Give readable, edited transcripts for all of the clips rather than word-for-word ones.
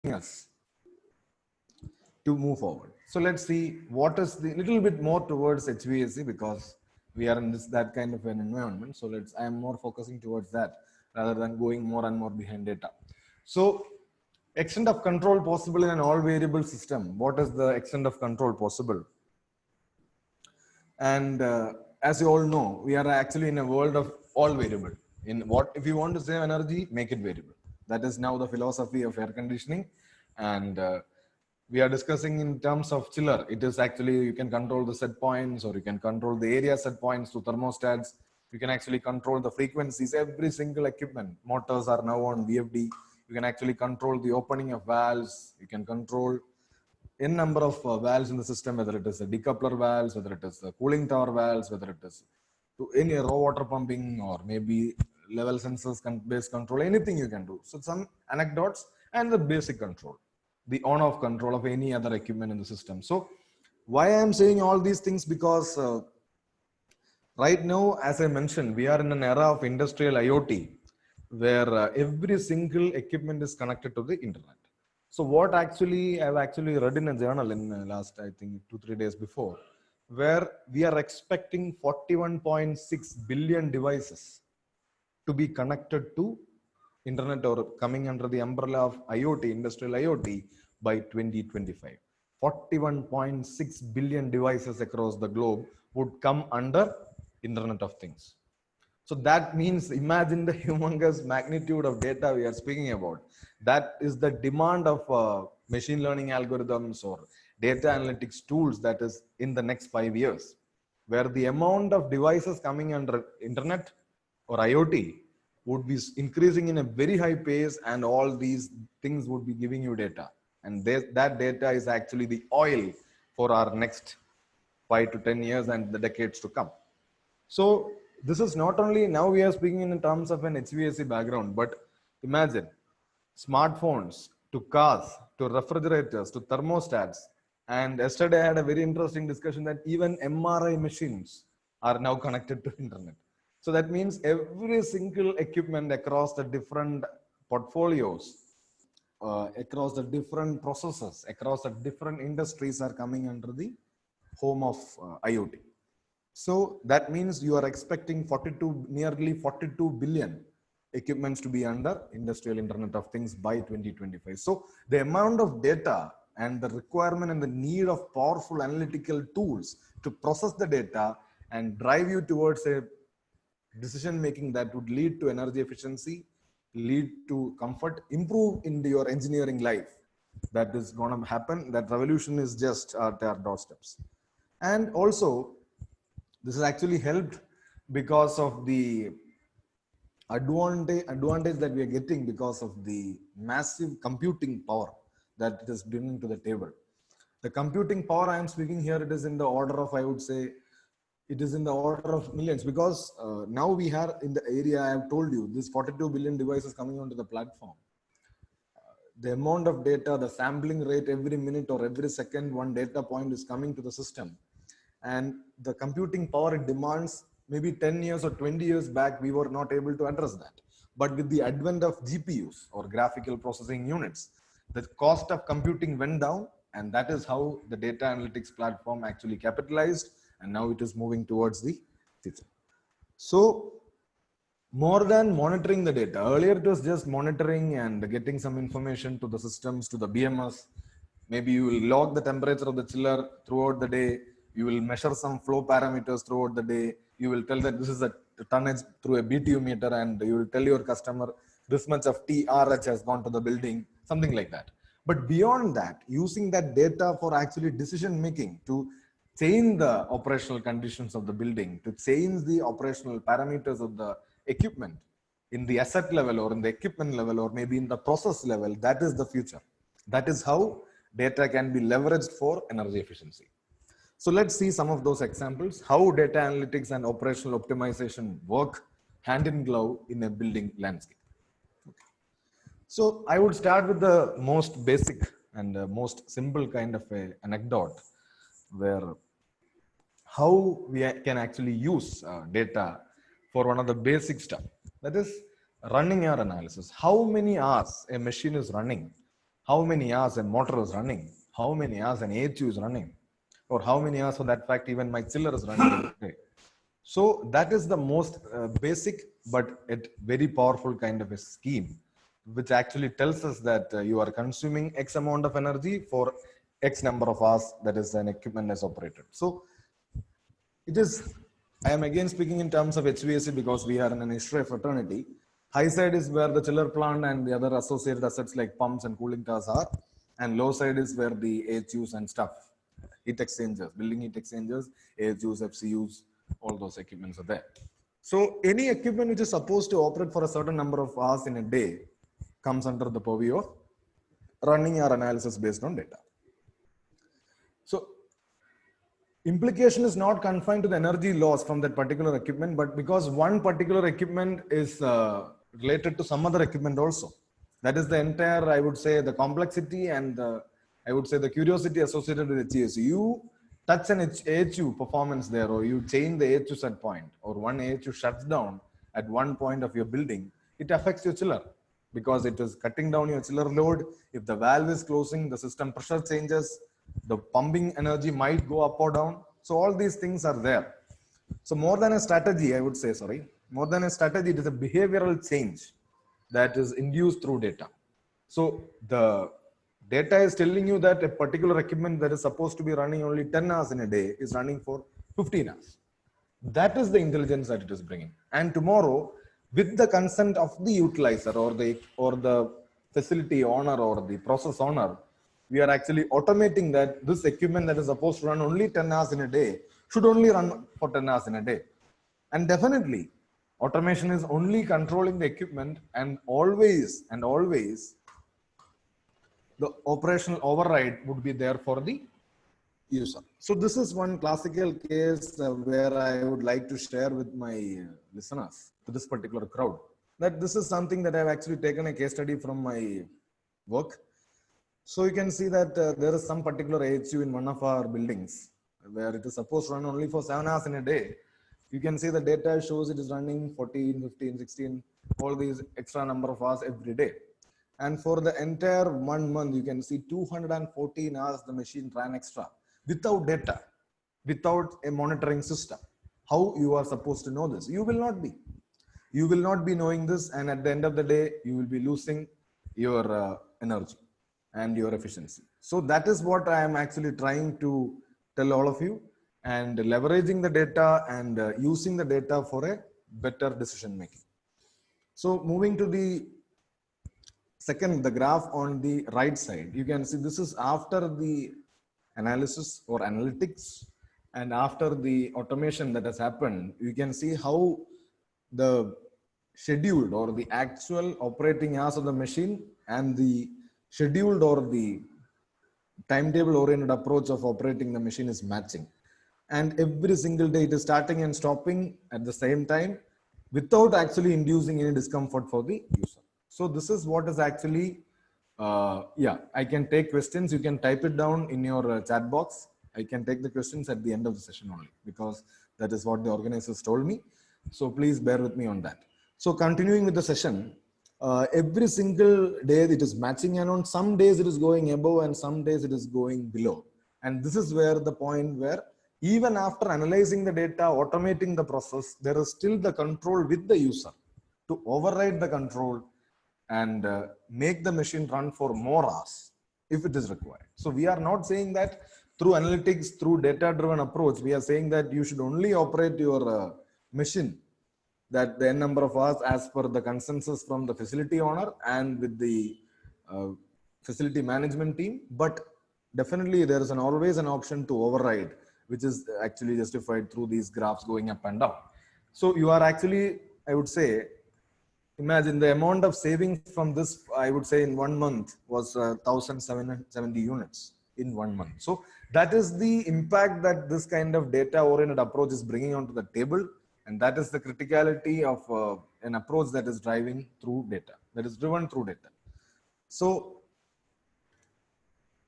us to move forward. So let's see what is the little bit more towards HVAC because we are in this that kind of an environment. So I am more focusing towards that rather than going more and more behind data. So extent of control possible in an all variable system. What is the extent of control possible? And as you all know, we are actually in a world of all variable. In what if you want to save energy, make it variable. That is now the philosophy of air conditioning, and we are discussing in terms of chiller. It is actually you can control the set points, or you can control the area set points to thermostats. You can actually control the frequencies. Every single equipment, motors are now on VFD. You can actually control the opening of valves. You can control n number of valves in the system, whether it is a decoupler valves, whether it is the cooling tower valves, whether it is to any raw water pumping or maybe level sensors based control, anything you can do. So some anecdotes and the basic control, the on-off control of any other equipment in the system. So why I am saying all these things because right now, as I mentioned, we are in an era of industrial IoT where every single equipment is connected to the internet. So what actually I've actually read in a journal in last I think 2-3 days before, where we are expecting 41.6 billion devices to be connected to internet or coming under the umbrella of IoT, industrial IoT by 2025. 41.6 billion devices across the globe would come under Internet of Things. So that means imagine the humongous magnitude of data we are speaking about. That is the demand of machine learning algorithms or data analytics tools that is in the next 5 years, where the amount of devices coming under internet or IoT would be increasing in a very high pace, and all these things would be giving you data. And that data is actually the oil for our next 5 to 10 years and the decades to come. So this is not only now we are speaking in terms of an HVAC background, but imagine smartphones to cars to refrigerators to thermostats. And yesterday I had a very interesting discussion that even MRI machines are now connected to internet. So that means every single equipment across the different portfolios, across the different processes, across the different industries are coming under the home of IoT. So that means you are expecting nearly 42 billion equipments to be under industrial internet of things by 2025. So the amount of data and the requirement and the need of powerful analytical tools to process the data and drive you towards a decision making that would lead to energy efficiency, lead to comfort, improve in your engineering life. That is going to happen. That revolution is just at our doorsteps. And also, this has actually helped because of the advantage that we are getting because of the massive computing power that it is bringing to the table. The computing power I am speaking here, it is in the order of, I would say, it is in the order of millions, because now we have in the area, I have told you, this 42 billion devices coming onto the platform. The amount of data, the sampling rate every minute or every second, one data point is coming to the system. And the computing power it demands, maybe 10 years or 20 years back, we were not able to address that. But with the advent of GPUs or graphical processing units, the cost of computing went down, and that is how the data analytics platform actually capitalized, and now it is moving towards the future. So more than monitoring the data, earlier it was just monitoring and getting some information to the systems, to the BMS. Maybe you will log the temperature of the chiller throughout the day. You will measure some flow parameters throughout the day. You will tell that this is a tonnage through a BTU meter, and you will tell your customer this much of TRH has gone to the building, something like that. But beyond that, using that data for actually decision making to change the operational conditions of the building, to change the operational parameters of the equipment in the asset level or in the equipment level or maybe in the process level, that is the future. That is how data can be leveraged for energy efficiency. So let's see some of those examples, how data analytics and operational optimization work hand in glove in a building landscape. Okay. So I would start with the most basic and most simple kind of a anecdote, where how we can actually use data for one of the basic stuff, that is running your analysis. How many hours a machine is running, how many hours a motor is running, how many hours an AHU is running, or how many hours for that fact even my chiller is running in a day. So that is the most basic but very powerful kind of a scheme, which actually tells us that you are consuming X amount of energy for X number of hours that is an equipment is operated. So it is, I am again speaking in terms of HVAC because we are in an history fraternity. High side is where the chiller plant and the other associated assets like pumps and cooling towers are. And low side is where the AHUs and stuff, heat exchangers, building heat exchangers, AHUs, FCUs, all those equipments are there. So any equipment which is supposed to operate for a certain number of hours in a day comes under the purview of running our analysis based on data. So implication is not confined to the energy loss from that particular equipment, but because one particular equipment is related to some other equipment also. That is the entire, I would say, the complexity and I would say the curiosity associated with HVAC. You touch an AHU performance there, or you change the AHU set point, or one AHU shuts down at one point of your building, it affects your chiller because it is cutting down your chiller load. If the valve is closing, the system pressure changes, the pumping energy might go up or down. So all these things are there. So more than a strategy, I would say, more than a strategy, it is a behavioral change that is induced through data. So the data is telling you that a particular equipment that is supposed to be running only 10 hours in a day is running for 15 hours. That is the intelligence that it is bringing. And tomorrow, with the consent of the utilizer or the facility owner or the process owner, we are actually automating that this equipment that is supposed to run only 10 hours in a day should only run for 10 hours in a day. And definitely, automation is only controlling the equipment, and always the operational override would be there for the user. So this is one classical case where I would like to share with my listeners, to this particular crowd, that this is something that I've actually taken a case study from my work. So you can see that there is some particular AHU in one of our buildings where it is supposed to run only for 7 hours in a day. You can see the data shows it is running 14, 15, 16, all these extra number of hours every day. And for the entire 1 month, you can see 214 hours the machine ran extra without data, without a monitoring system. How you are supposed to know this? You will not be. You will not be knowing this, and at the end of the day, you will be losing your energy and your efficiency. So that is what I am actually trying to tell all of you, and leveraging the data and using the data for a better decision making. So moving to the second, the graph on the right side, you can see this is after the analysis or analytics and after the automation that has happened. You can see how the scheduled or the actual operating hours of the machine and the scheduled or the timetable oriented approach of operating the machine is matching. And every single day it is starting and stopping at the same time without actually inducing any discomfort for the user. So this is what is actually, I can take questions. You can type it down in your chat box. I can take the questions at the end of the session only, because that is what the organizers told me. So please bear with me on that. So continuing with the session, every single day it is matching, and on some days it is going above and some days it is going below. And this is where the point where even after analyzing the data, automating the process, there is still the control with the user to override the control and make the machine run for more hours if it is required. So we are not saying that through analytics, through data-driven approach, we are saying that you should only operate your machine that the n number of hours as per the consensus from the facility owner and with the facility management team. But definitely there is always an option to override, which is actually justified through these graphs going up and down. So you are actually, I would say, imagine the amount of savings from this, I would say in 1 month was 1,770 units in 1 month. So that is the impact that this kind of data oriented approach is bringing onto the table. And that is the criticality of an approach that is driving through data, that is driven through data. So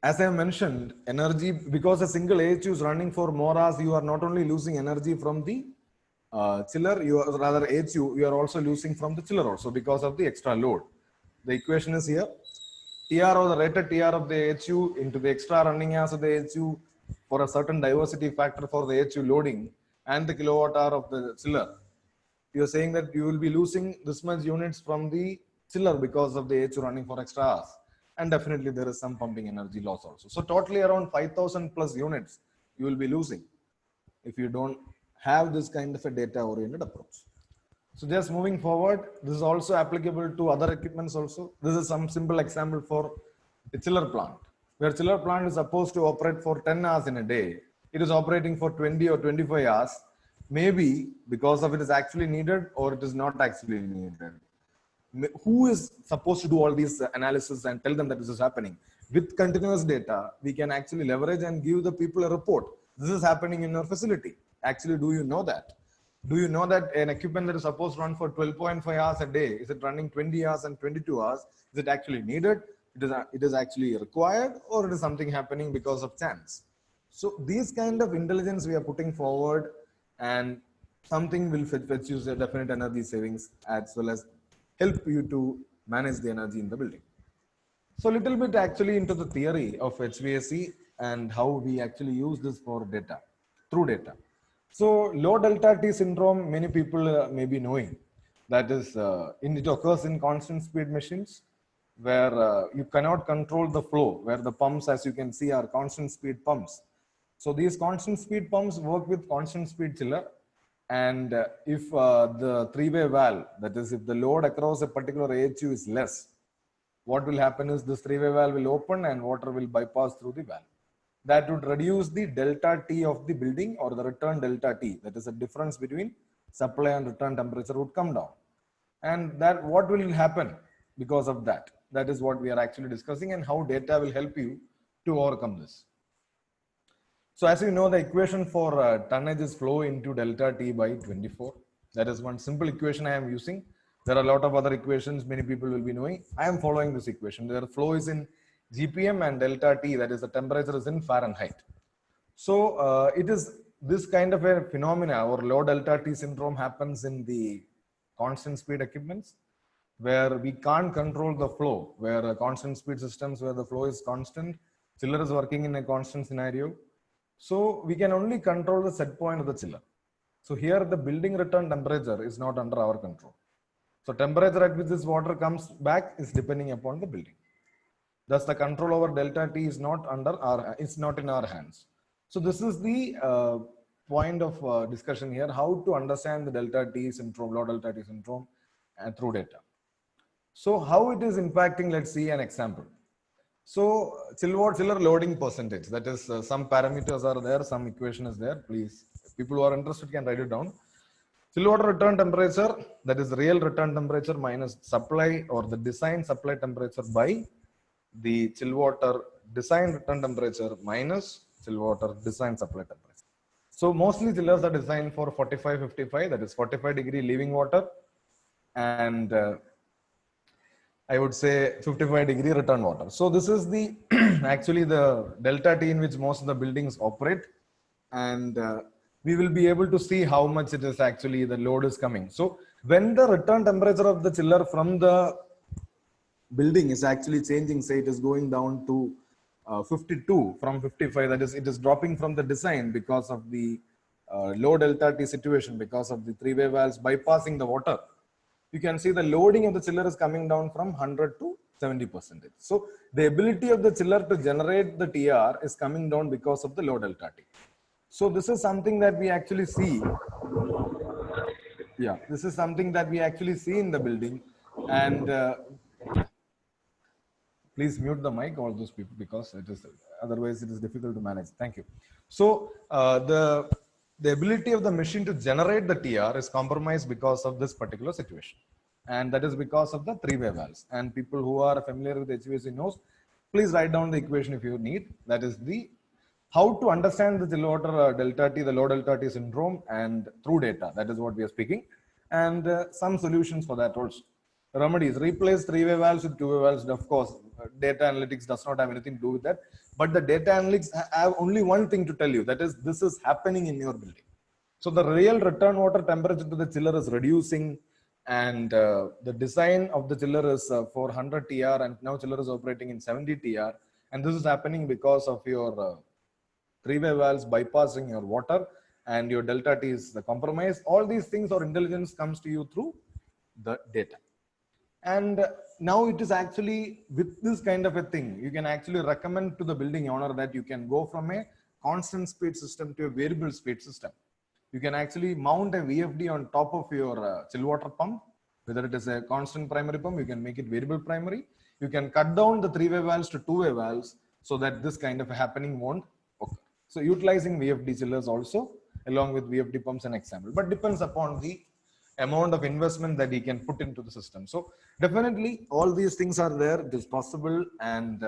as I mentioned, energy, because a single AHU is running for more hours, you are not only losing energy from the chiller, you are rather AHU, you are also losing from the chiller also because of the extra load. The equation is here. TR or the rated TR of the AHU into the extra running hours of the AHU for a certain diversity factor for the AHU loading and the kilowatt hour of the chiller. You're saying that you will be losing this much units from the chiller because of the AHU running for extra hours. And definitely there is some pumping energy loss also. So totally around 5,000 plus units you will be losing if you don't have this kind of a data oriented approach. So just moving forward, this is also applicable to other equipments also. This is some simple example for a chiller plant, where chiller plant is supposed to operate for 10 hours in a day. It is operating for 20 or 25 hours, maybe because of it is actually needed or it is not actually needed. Who is supposed to do all these analysis and tell them that this is happening? With continuous data, we can actually leverage and give the people a report. This is happening in your facility. Actually, do you know that? Do you know that an equipment that is supposed to run for 12.5 hours a day, is it running 20 hours and 22 hours? Is it actually needed? It is actually required, or it is something happening because of chance? So these kind of intelligence we are putting forward, and something will fetch you a definite energy savings as well as help you to manage the energy in the building. So a little bit actually into the theory of HVAC and how we actually use this for data, through data. So low delta T syndrome, many people may be knowing. That is, it occurs in constant speed machines where you cannot control the flow, where the pumps, as you can see, are constant speed pumps. So these constant speed pumps work with constant speed chiller. And if the three-way valve, that is, if the load across a particular AHU is less, what will happen is this three-way valve will open and water will bypass through the valve. That would reduce the delta T of the building, or the return delta T. That is the difference between supply and return temperature would come down. And that what will happen because of that? That is what we are actually discussing, and how data will help you to overcome this. So as you know, the equation for tonnage is flow into delta T by 24. That is one simple equation I am using. There are a lot of other equations many people will be knowing. I am following this equation. The flow is in GPM and delta T, that is the temperature, is in Fahrenheit. So it is this kind of a phenomena, or low delta T syndrome, happens in the constant speed equipments where we can't control the flow, where constant speed systems where the flow is constant, chiller is working in a constant scenario. So we can only control the set point of the chiller. So here the building return temperature is not under our control. So temperature at which this water comes back is depending upon the building. Thus the control over delta T is not it's not in our hands. So this is the point of discussion here, how to understand the delta T syndrome, low delta T syndrome, through data. So how it is impacting, let's see an example. So chiller loading percentage, that is some parameters are there, some equation is there. Please, people who are interested can write it down. Chill water return temperature, that is real return temperature minus supply or the design supply temperature by the chill water design return temperature minus chill water design supply temperature. So mostly chillers are designed for 45-55, that is 45-degree leaving water, and I would say 55-degree return water. So this is the actually the delta T in which most of the buildings operate, and we will be able to see how much it is actually the load is coming. So when the return temperature of the chiller from the building is actually changing, say it is going down to 52 from 55, that is, it is dropping from the design because of the low delta T situation, because of the three-way valves bypassing the water. You can see the loading of the chiller is coming down from 100 to 70%. So the ability of the chiller to generate the TR is coming down because of the low delta T. So this is something that we actually see. Yeah, this is something that we actually see in the building. And please mute the mic, all those people, because it is otherwise it is difficult to manage. Thank you. So the ability of the machine to generate the TR is compromised because of this particular situation. And that is because of the three-way valves. And people who are familiar with HVAC knows, please write down the equation if you need. That is the how to understand the chill water delta T, the low delta T syndrome, and through data. That is what we are speaking. And some solutions for that also. Remedies: replace three-way valves with two-way valves. Of course, data analytics does not have anything to do with that. But the data analytics have only one thing to tell you, that is, this is happening in your building. So the real return water temperature to the chiller is reducing, And the design of the chiller is for 100 TR, and now chiller is operating in 70 TR. And this is happening because of your three-way valves bypassing your water, and your delta T is the compromise. All these things or intelligence comes to you through the data. And now it is actually with this kind of a thing, you can actually recommend to the building owner that you can go from a constant speed system to a variable speed system. You can actually mount a VFD on top of your chill water pump, whether it is a constant primary pump, you can make it variable primary. You can cut down the three-way valves to two-way valves so that this kind of a happening won't occur. So utilizing VFD chillers also along with VFD pumps an example, but depends upon the amount of investment that he can put into the system. So definitely all these things are there. It is possible, and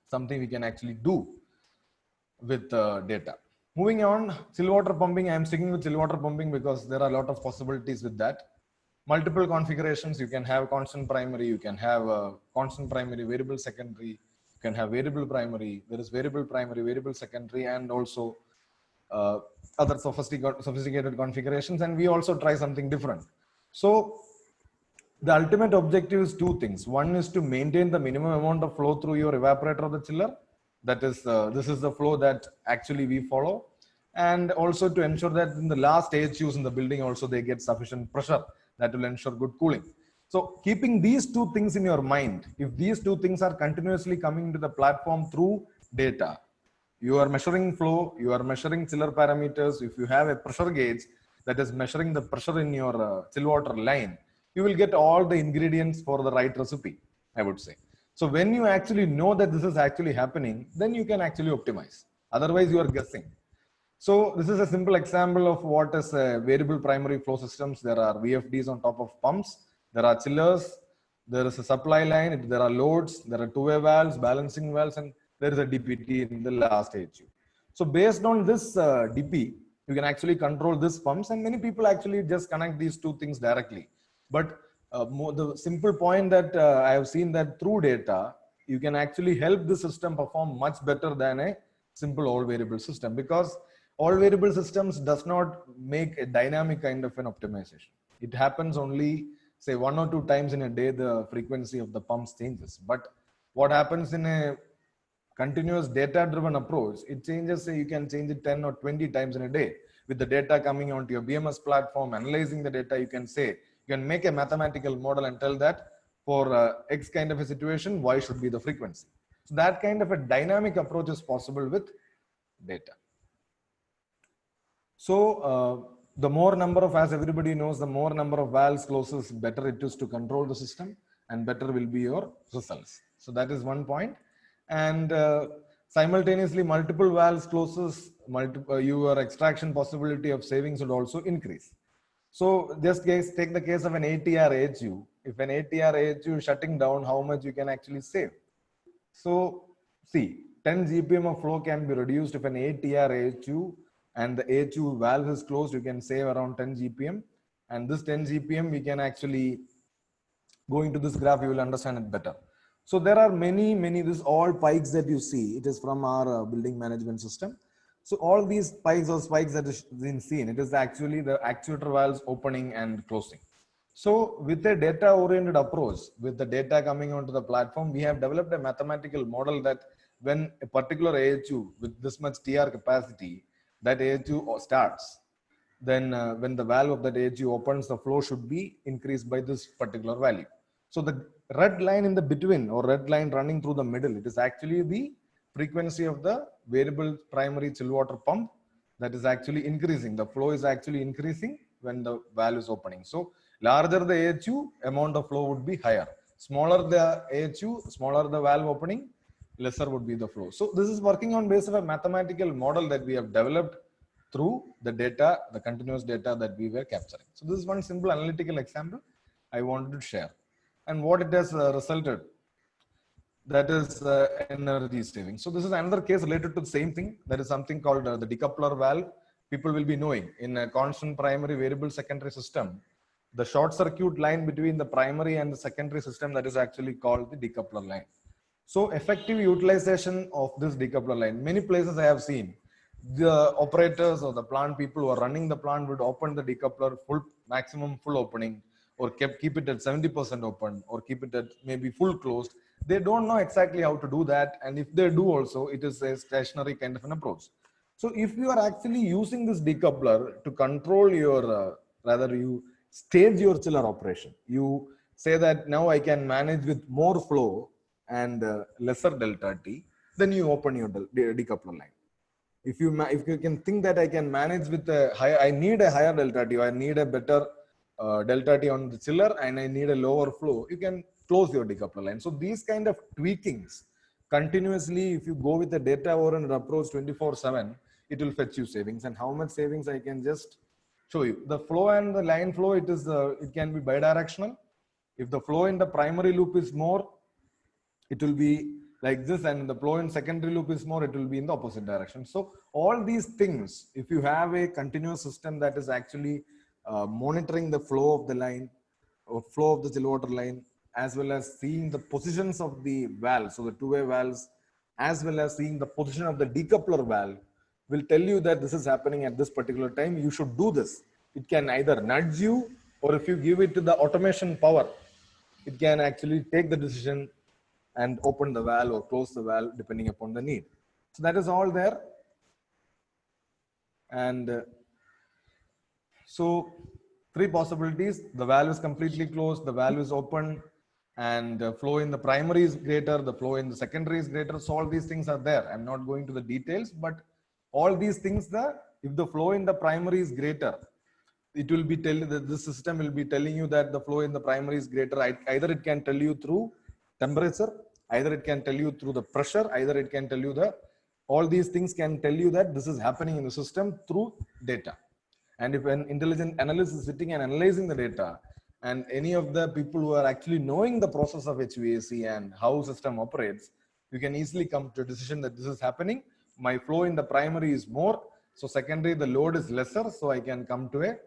something we can actually do with data. Moving on, chill water pumping. I am sticking with chill water pumping because there are a lot of possibilities with that. Multiple configurations. You can have constant primary. You can have constant primary, variable secondary. You can have variable primary. There is variable primary, variable secondary, and also other sophisticated configurations. And we also try something different. So the ultimate objective is two things. One is to maintain the minimum amount of flow through your evaporator or the chiller. That is, this is the flow that actually we follow. And also to ensure that in the last AHUs in the building also they get sufficient pressure that will ensure good cooling. So keeping these two things in your mind, if these two things are continuously coming to the platform through data, you are measuring flow, you are measuring chiller parameters. If you have a pressure gauge that is measuring the pressure in your chill water line, you will get all the ingredients for the right recipe, I would say. So when you actually know that this is actually happening, then you can actually optimize. Otherwise, you are guessing. So this is a simple example of what is variable primary flow systems. There are VFDs on top of pumps. There are chillers. There is a supply line. There are loads. There are two-way valves, balancing valves, and there is a DPT in the last AHU. So based on this DP, you can actually control this pumps, and many people actually just connect these two things directly. But the simple point that I have seen that through data, you can actually help the system perform much better than a simple all variable system, because all variable systems does not make a dynamic kind of an optimization. It happens only say 1 or 2 times in a day, the frequency of the pumps changes. But what happens in a continuous data driven approach, it changes, say you can change it 10 or 20 times in a day. With the data coming onto your BMS platform, analyzing the data, you can say, you can make a mathematical model and tell that for X kind of a situation, Y should be the frequency. So that kind of a dynamic approach is possible with data. So the more number of, as everybody knows, the more number of valves closes, better it is to control the system, and better will be your results. So that is one point. And simultaneously, multiple valves closes, your extraction possibility of savings would also increase. So just take the case of an ATR AHU. If an ATR AHU is shutting down, how much you can actually save? So see, 10 GPM of flow can be reduced if an ATR AHU and the AHU valve is closed, you can save around 10 GPM. And this 10 GPM, we can actually go into this graph, you will understand it better. So there are many, this all pikes that you see, it is from our building management system. So all these pikes or spikes that is been seen, it is actually the actuator valves opening and closing. So with a data oriented approach, with the data coming onto the platform, we have developed a mathematical model that when a particular AHU with this much TR capacity, that AHU starts, then when the valve of that AHU opens, the flow should be increased by this particular value. So the red line in the between, or red line running through the middle, it is actually the frequency of the variable primary chill water pump that is actually increasing. The flow is actually increasing when the valve is opening. So larger the AHU, amount of flow would be higher. Smaller the AHU, smaller the valve opening, lesser would be the flow. So this is working on basis of a mathematical model that we have developed through the data, the continuous data that we were capturing. So this is one simple analytical example I wanted to share. And what it has resulted, that is energy saving. So this is another case related to the same thing. There is something called the decoupler valve. People will be knowing in a constant primary variable secondary system, the short circuit line between the primary and the secondary system, that is actually called the decoupler line. So effective utilization of this decoupler line, many places I have seen, the operators or the plant people who are running the plant would open the decoupler maximum full opening, or keep it at 70% open, or keep it at maybe full closed. They don't know exactly how to do that. And if they do also, it is a stationary kind of an approach. So if you are actually using this decoupler to control your, rather you stage your chiller operation, you say that now I can manage with more flow and lesser delta T, then you open your decoupler line. If you can think that I can manage with a higher, I need a higher delta T, I need a better delta T on the chiller, and I need a lower flow, you can close your decoupler line. So these kind of tweakings continuously, if you go with the data oriented approach 24/7, it will fetch you savings. And how much savings I can just show you. The flow and the line flow, it can be bidirectional. If the flow in the primary loop is more, it will be like this, and the flow in secondary loop is more, it will be in the opposite direction. So all these things, if you have a continuous system that is actually monitoring the flow of the line or flow of the chill water line, as well as seeing the positions of the valves, so the two-way valves, as well as seeing the position of the decoupler valve, will tell you that this is happening at this particular time, you should do this. It can either nudge you, or if you give it to the automation power, it can actually take the decision and open the valve or close the valve depending upon the need. So that is all there. And so three possibilities: the valve is completely closed, the valve is open, and flow in the primary is greater, the flow in the secondary is greater. So all these things are there. I'm not going to the details, but all these things, if the flow in the primary is greater, it will be telling that the system will be telling you that the flow in the primary is greater. Either it can tell you through temperature, either it can tell you through the pressure, either it can tell you all these things can tell you that this is happening in the system through data. And if an intelligent analyst is sitting and analyzing the data, and any of the people who are actually knowing the process of HVAC and how system operates, you can easily come to a decision that this is happening. My flow in the primary is more, so secondary the load is lesser, so I can come to a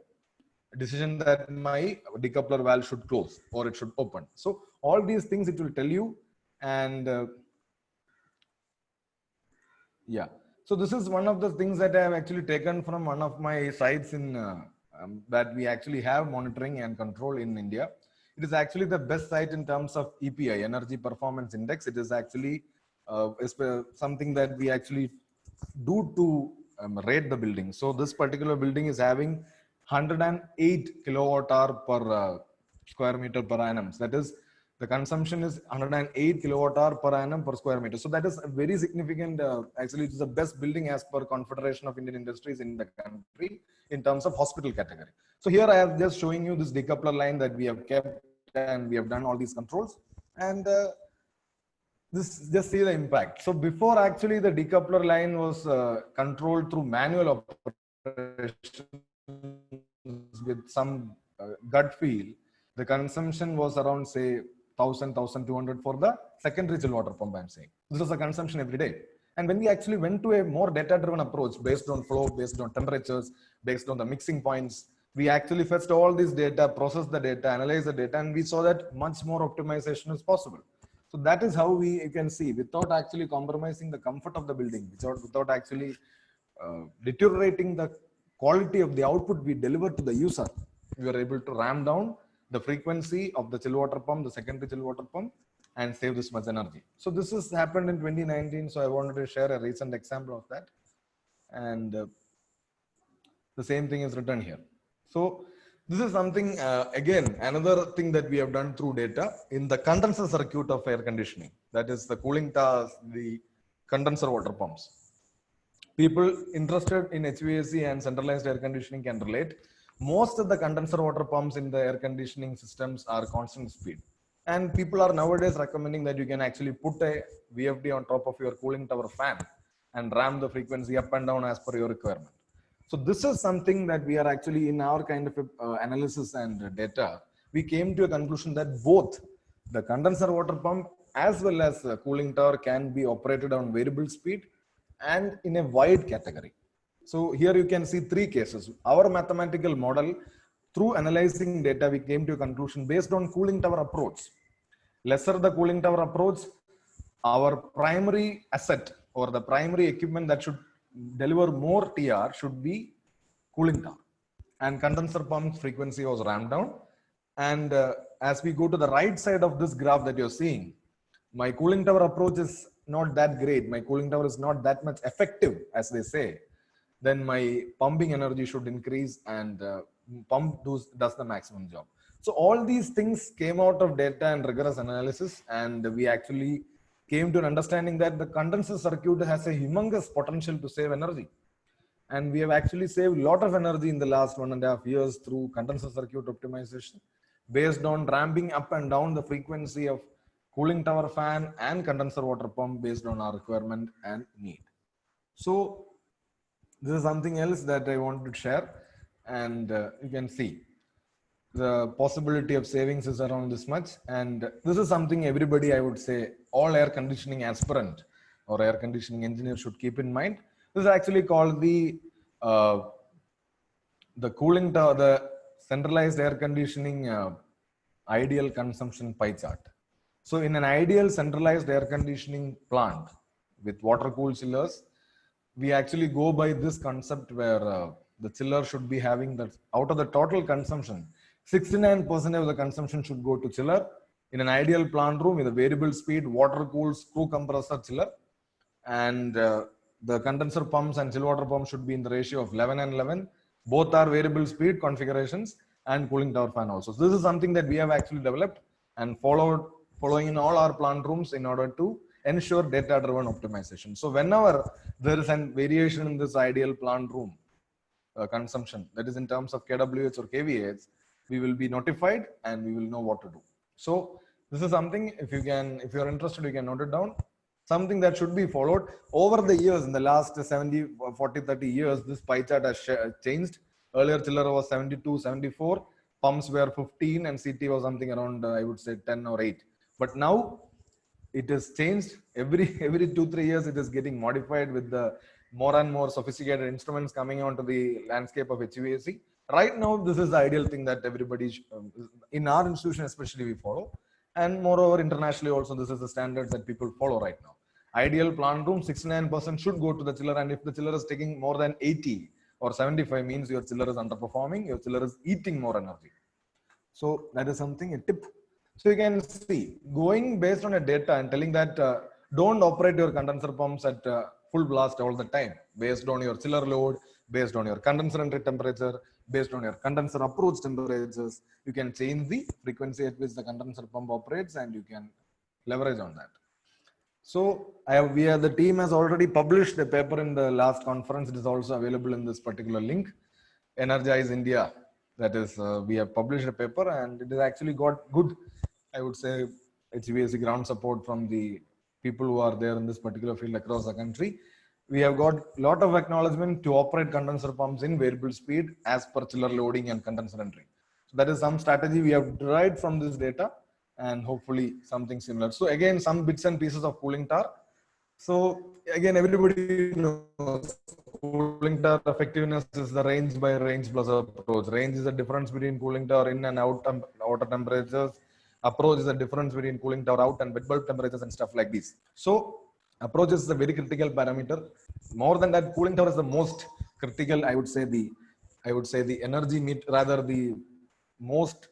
decision that my decoupler valve should close or it should open. So all these things it will tell you. And yeah, so this is one of the things that I have actually taken from one of my sites in that we actually have monitoring and control in India. It is actually the best site in terms of EPI, Energy Performance Index. It is actually something that we actually do to rate the building. So this particular building is having 108 kilowatt hour per square meter per annum. So that is, the consumption is 108 kilowatt hour per annum per square meter. So that is a very significant, actually it is the best building as per Confederation of Indian Industries in the country in terms of hospital category. So here I have just showing you this decoupler line that we have kept, and we have done all these controls, and this just see the impact. So before, actually the decoupler line was controlled through manual operation with some gut feel. The consumption was around, say, 1,200 for the secondary chill water pump, I'm saying. This was the consumption every day. And when we actually went to a more data-driven approach based on flow, based on temperatures, based on the mixing points, we actually fetched all this data, processed the data, analyzed the data, and we saw that much more optimization is possible. So that is how you can see, without actually compromising the comfort of the building, without actually deteriorating the quality of the output we deliver to the user, we are able to ramp down the frequency of the chill water pump, the secondary chill water pump, and save this much energy. So this has happened in 2019. So I wanted to share a recent example of that. And the same thing is written here. So this is something, again, another thing that we have done through data in the condenser circuit of air conditioning. That is the cooling towers, the condenser water pumps. People interested in HVAC and centralized air conditioning can relate. Most of the condenser water pumps in the air conditioning systems are constant speed. And people are nowadays recommending that you can actually put a VFD on top of your cooling tower fan and ramp the frequency up and down as per your requirement. So this is something that we are actually, in our kind of analysis and data, we came to a conclusion that both the condenser water pump as well as the cooling tower can be operated on variable speed and in a wide category. So here you can see three cases. Our mathematical model, through analyzing data, we came to a conclusion based on cooling tower approach. Lesser the cooling tower approach, our primary asset or the primary equipment that should deliver more TR should be cooling tower. And condenser pump frequency was ramped down. And as we go to the right side of this graph that you're seeing, my cooling tower approach is not that great. My cooling tower is not that much effective, as they say. Then my pumping energy should increase, and pump does the maximum job. So all these things came out of data and rigorous analysis, and we actually came to an understanding that the condenser circuit has a humongous potential to save energy. And we have actually saved a lot of energy in the last 1.5 years through condenser circuit optimization based on ramping up and down the frequency of cooling tower fan and condenser water pump based on our requirement and need. So this is something else that I wanted to share, and you can see the possibility of savings is around this much. And this is something everybody, I would say, all air conditioning aspirant or air conditioning engineer should keep in mind. This is actually called uh, the cooling tower, the centralized air conditioning ideal consumption pie chart. So in an ideal centralized air conditioning plant with water cooled chillers, we actually go by this concept where the chiller should be having that out of the total consumption, 69% of the consumption should go to chiller in an ideal plant room with a variable speed, water cooled screw compressor chiller. And the condenser pumps and chill water pumps should be in the ratio of 11 and 11. Both are variable speed configurations, and cooling tower fan also. So this is something that we have actually developed and following in all our plant rooms in order to ensure data driven optimization. So whenever there is a variation in this ideal plant room consumption, that is in terms of kWh or kVH, we will be notified and we will know what to do. So this is something, if you're interested, you can note it down. Something that should be followed over the years. In the last 40-30 years, this pie chart has changed. Earlier chiller was 72, 74, pumps were 15, and CT was something around I would say 10 or 8. But now it has changed. Every 2-3 years it is getting modified with the more and more sophisticated instruments coming onto the landscape of HVAC. Right now, this is the ideal thing that everybody in our institution especially we follow. And moreover, internationally also, this is the standard that people follow right now. Ideal plant room, 69% should go to the chiller, and if the chiller is taking more than 80 or 75, means your chiller is underperforming, your chiller is eating more energy. So that is something, a tip. So you can see, going based on a data and telling that don't operate your condenser pumps at full blast all the time, based on your chiller load, based on your condenser entry temperature, based on your condenser approach temperatures. You can change the frequency at which the condenser pump operates, and you can leverage on that. So the team has already published a paper in the last conference. It is also available in this particular link, Energize India. That is, we have published a paper, and it has actually got good, I would say, HVAC ground support from the people who are there in this particular field across the country. We have got a lot of acknowledgement to operate condenser pumps in variable speed as per chiller loading and condenser entry. So that is some strategy we have derived from this data, and hopefully something similar. So again, some bits and pieces of cooling tower. So again, everybody knows cooling tower effectiveness is the range by range plus approach. Range is the difference between cooling tower in and out outer temperatures. Approach is the difference between cooling tower out and wet bulb temperatures and stuff like this. So approach is a very critical parameter. More than that, cooling tower is the most critical. I would say the energy meet, rather the most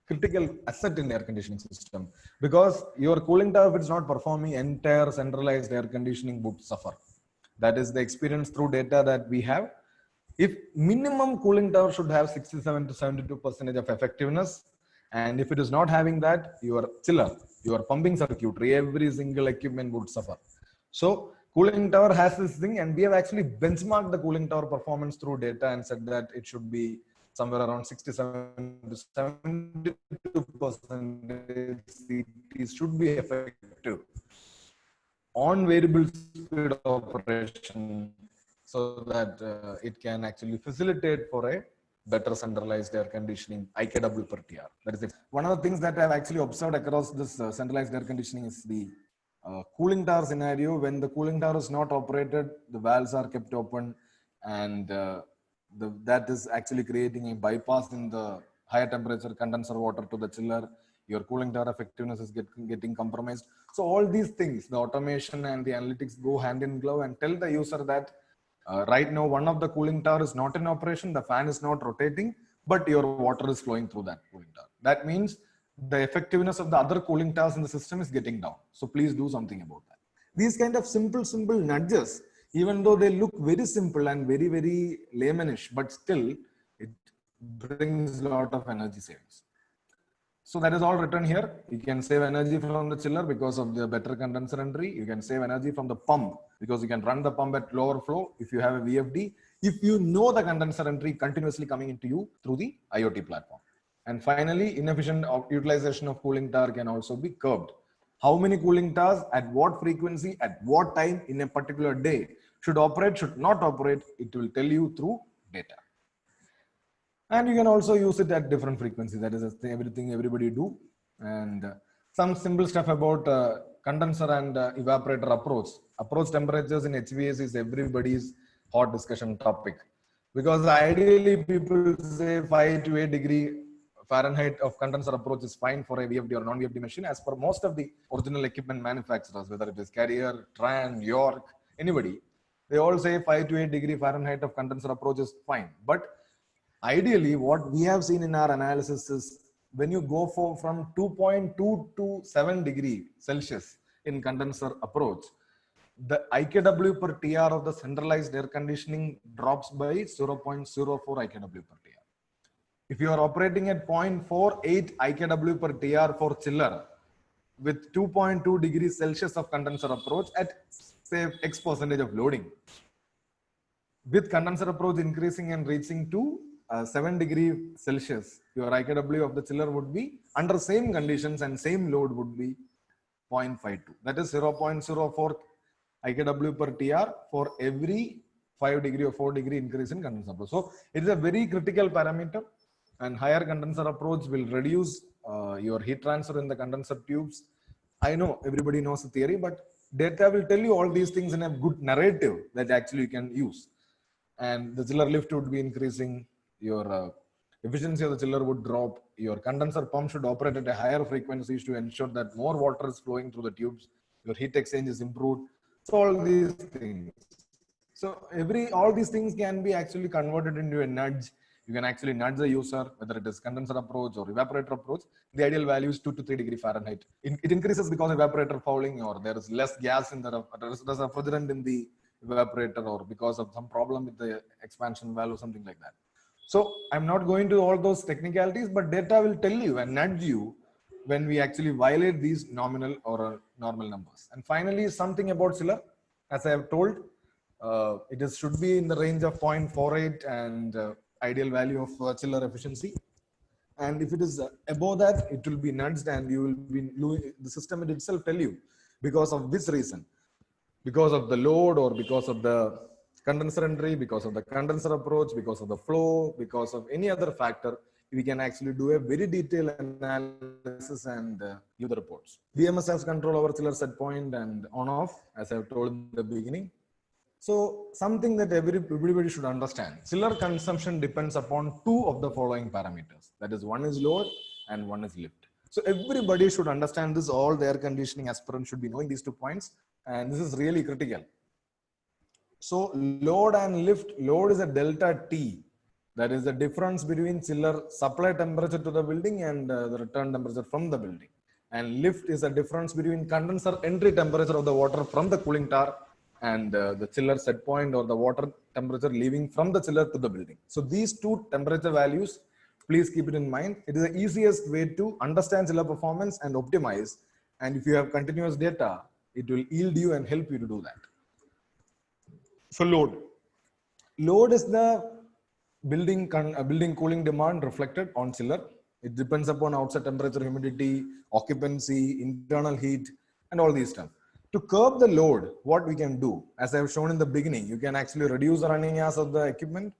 critical asset in air conditioning system, because your cooling tower, if it's not performing, entire centralized air conditioning would suffer. That is the experience through data that we have. If minimum cooling tower should have 67 to 72% of effectiveness, and if it is not having that, your chiller, your pumping circuitry, every single equipment would suffer. So cooling tower has this thing, and we have actually benchmarked the cooling tower performance through data and said that it should be somewhere around 67 to 72% CT should be effective on variable speed operation, so that it can actually facilitate for a better centralized air conditioning IKW per TR. That is it. One of the things that I've actually observed across this centralized air conditioning is the cooling tower scenario. When the cooling tower is not operated, the valves are kept open, and that is actually creating a bypass in the higher temperature condenser water to the chiller. Your cooling tower effectiveness is getting compromised. So all these things, the automation and the analytics go hand in glove and tell the user that right now one of the cooling tower is not in operation, the fan is not rotating, but your water is flowing through that cooling tower. That means the effectiveness of the other cooling towers in the system is getting down. So please do something about that. These kind of simple nudges, even though they look very simple and very laymanish, but still it brings a lot of energy savings. So that is all written here. You can save energy from the chiller because of the better condenser entry. You can save energy from the pump because you can run the pump at lower flow if you have a VFD. If you know the condenser entry continuously coming into you through the IoT platform. And finally, inefficient utilization of cooling tower can also be curbed. How many cooling towers at what frequency, at what time in a particular day should operate, should not operate, it will tell you through data. And you can also use it at different frequencies. That is everything everybody do. And some simple stuff about condenser and evaporator approach. Approach temperatures in HVAC is everybody's hot discussion topic. Because ideally people say 5 to 8 degree Fahrenheit of condenser approach is fine for a VFD or non-VFD machine as per most of the original equipment manufacturers, whether it is Carrier, Tran, York, anybody. They all say 5 to 8 degree Fahrenheit of condenser approach is fine. But ideally, what we have seen in our analysis is when you go from 2.2 to 7 degree Celsius in condenser approach, the IKW per TR of the centralized air conditioning drops by 0.04 IKW per TR. If you are operating at 0.48 IKW per TR for chiller with 2.2 degrees Celsius of condenser approach at say X percentage of loading, with condenser approach increasing and reaching to 7 degree Celsius, your IKW of the chiller would be under same conditions and same load would be 0.52. That is 0.04 IKW per TR for every 5 degree or 4 degree increase in condenser approach. So it is a very critical parameter, and higher condenser approach will reduce your heat transfer in the condenser tubes. I know everybody knows the theory, but data will tell you all these things in a good narrative that actually you can use. And the chiller lift would be increasing, your efficiency of the chiller would drop, your condenser pump should operate at a higher frequencies to ensure that more water is flowing through the tubes, your heat exchange is improved. So all these things. So all these things can be actually converted into a nudge. You can actually nudge the user, whether it is condenser approach or evaporator approach. The ideal value is 2 to 3 degree Fahrenheit. It increases because evaporator fouling, or there is less gas in the refrigerant in the evaporator, or because of some problem with the expansion valve or something like that. So I'm not going to all those technicalities, but data will tell you and nudge you when we actually violate these nominal or normal numbers. And finally, something about chiller. As I have told, it should be in the range of 0.48 and ideal value of chiller efficiency. And if it is above that, it will be nudged and you will be, the system itself tell you because of this reason, because of the load or because of the condenser entry, because of the condenser approach, because of the flow, because of any other factor, we can actually do a very detailed analysis and give the reports. BMS has control over chiller set point and on off, as I've told in the beginning. So something that everybody should understand, chiller consumption depends upon two of the following parameters. That is, one is load and one is lift. So everybody should understand this. All the air conditioning aspirants should be knowing these 2 points. And this is really critical. So load and lift, load is a delta T. That is the difference between chiller supply temperature to the building and the return temperature from the building. And lift is a difference between condenser entry temperature of the water from the cooling tower and the chiller set point or the water temperature leaving from the chiller to the building. So these two temperature values, please keep it in mind. It is the easiest way to understand chiller performance and optimize. And if you have continuous data, it will yield you and help you to do that. So load. Load is the building cooling demand reflected on chiller. It depends upon outside temperature, humidity, occupancy, internal heat, and all these stuff. To curb the load, what we can do, as I have shown in the beginning, you can actually reduce the running hours of the equipment.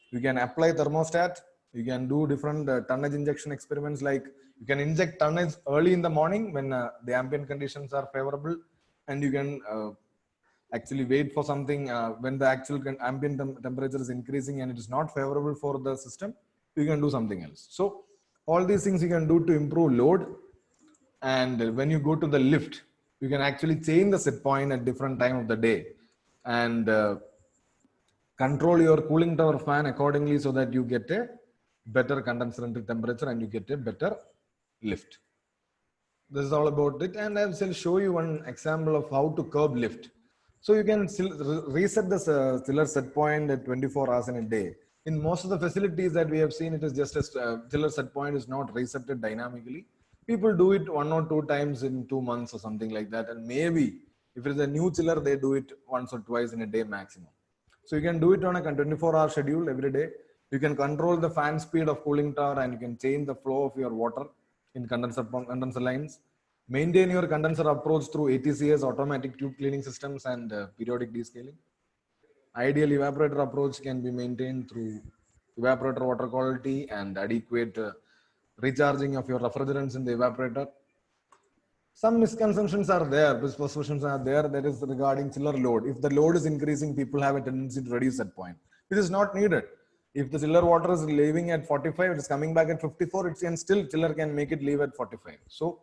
You can apply thermostat. You can do different tonnage injection experiments, like you can inject tonnage early in the morning when the ambient conditions are favorable, and you can actually wait for something when the actual ambient temperature is increasing and it is not favorable for the system, you can do something else. So all these things you can do to improve load. And when you go to the lift, you can actually change the set point at different time of the day and control your cooling tower fan accordingly so that you get a better condenser entry temperature and you get a better lift. This is all about it, and I will show you one example of how to curb lift. So you can reset the chiller set point at 24 hours in a day. In most of the facilities that we have seen, it is just a chiller set point is not resetted dynamically. People do it 1 or 2 times in 2 months or something like that, and maybe if it is a new chiller, they do it once or twice in a day maximum. So you can do it on a 24-hour schedule every day. You can control the fan speed of cooling tower, and you can change the flow of your water in condenser lines. Maintain your condenser approach through ATCS, automatic tube cleaning systems, and periodic descaling. Ideal evaporator approach can be maintained through evaporator water quality and adequate recharging of your refrigerants in the evaporator. Some misconceptions are there, misperceptions are there, that is regarding chiller load. If the load is increasing, people have a tendency to reduce that point. This is not needed. If the chiller water is leaving at 45, it is coming back at 54, it can still, chiller can make it leave at 45. So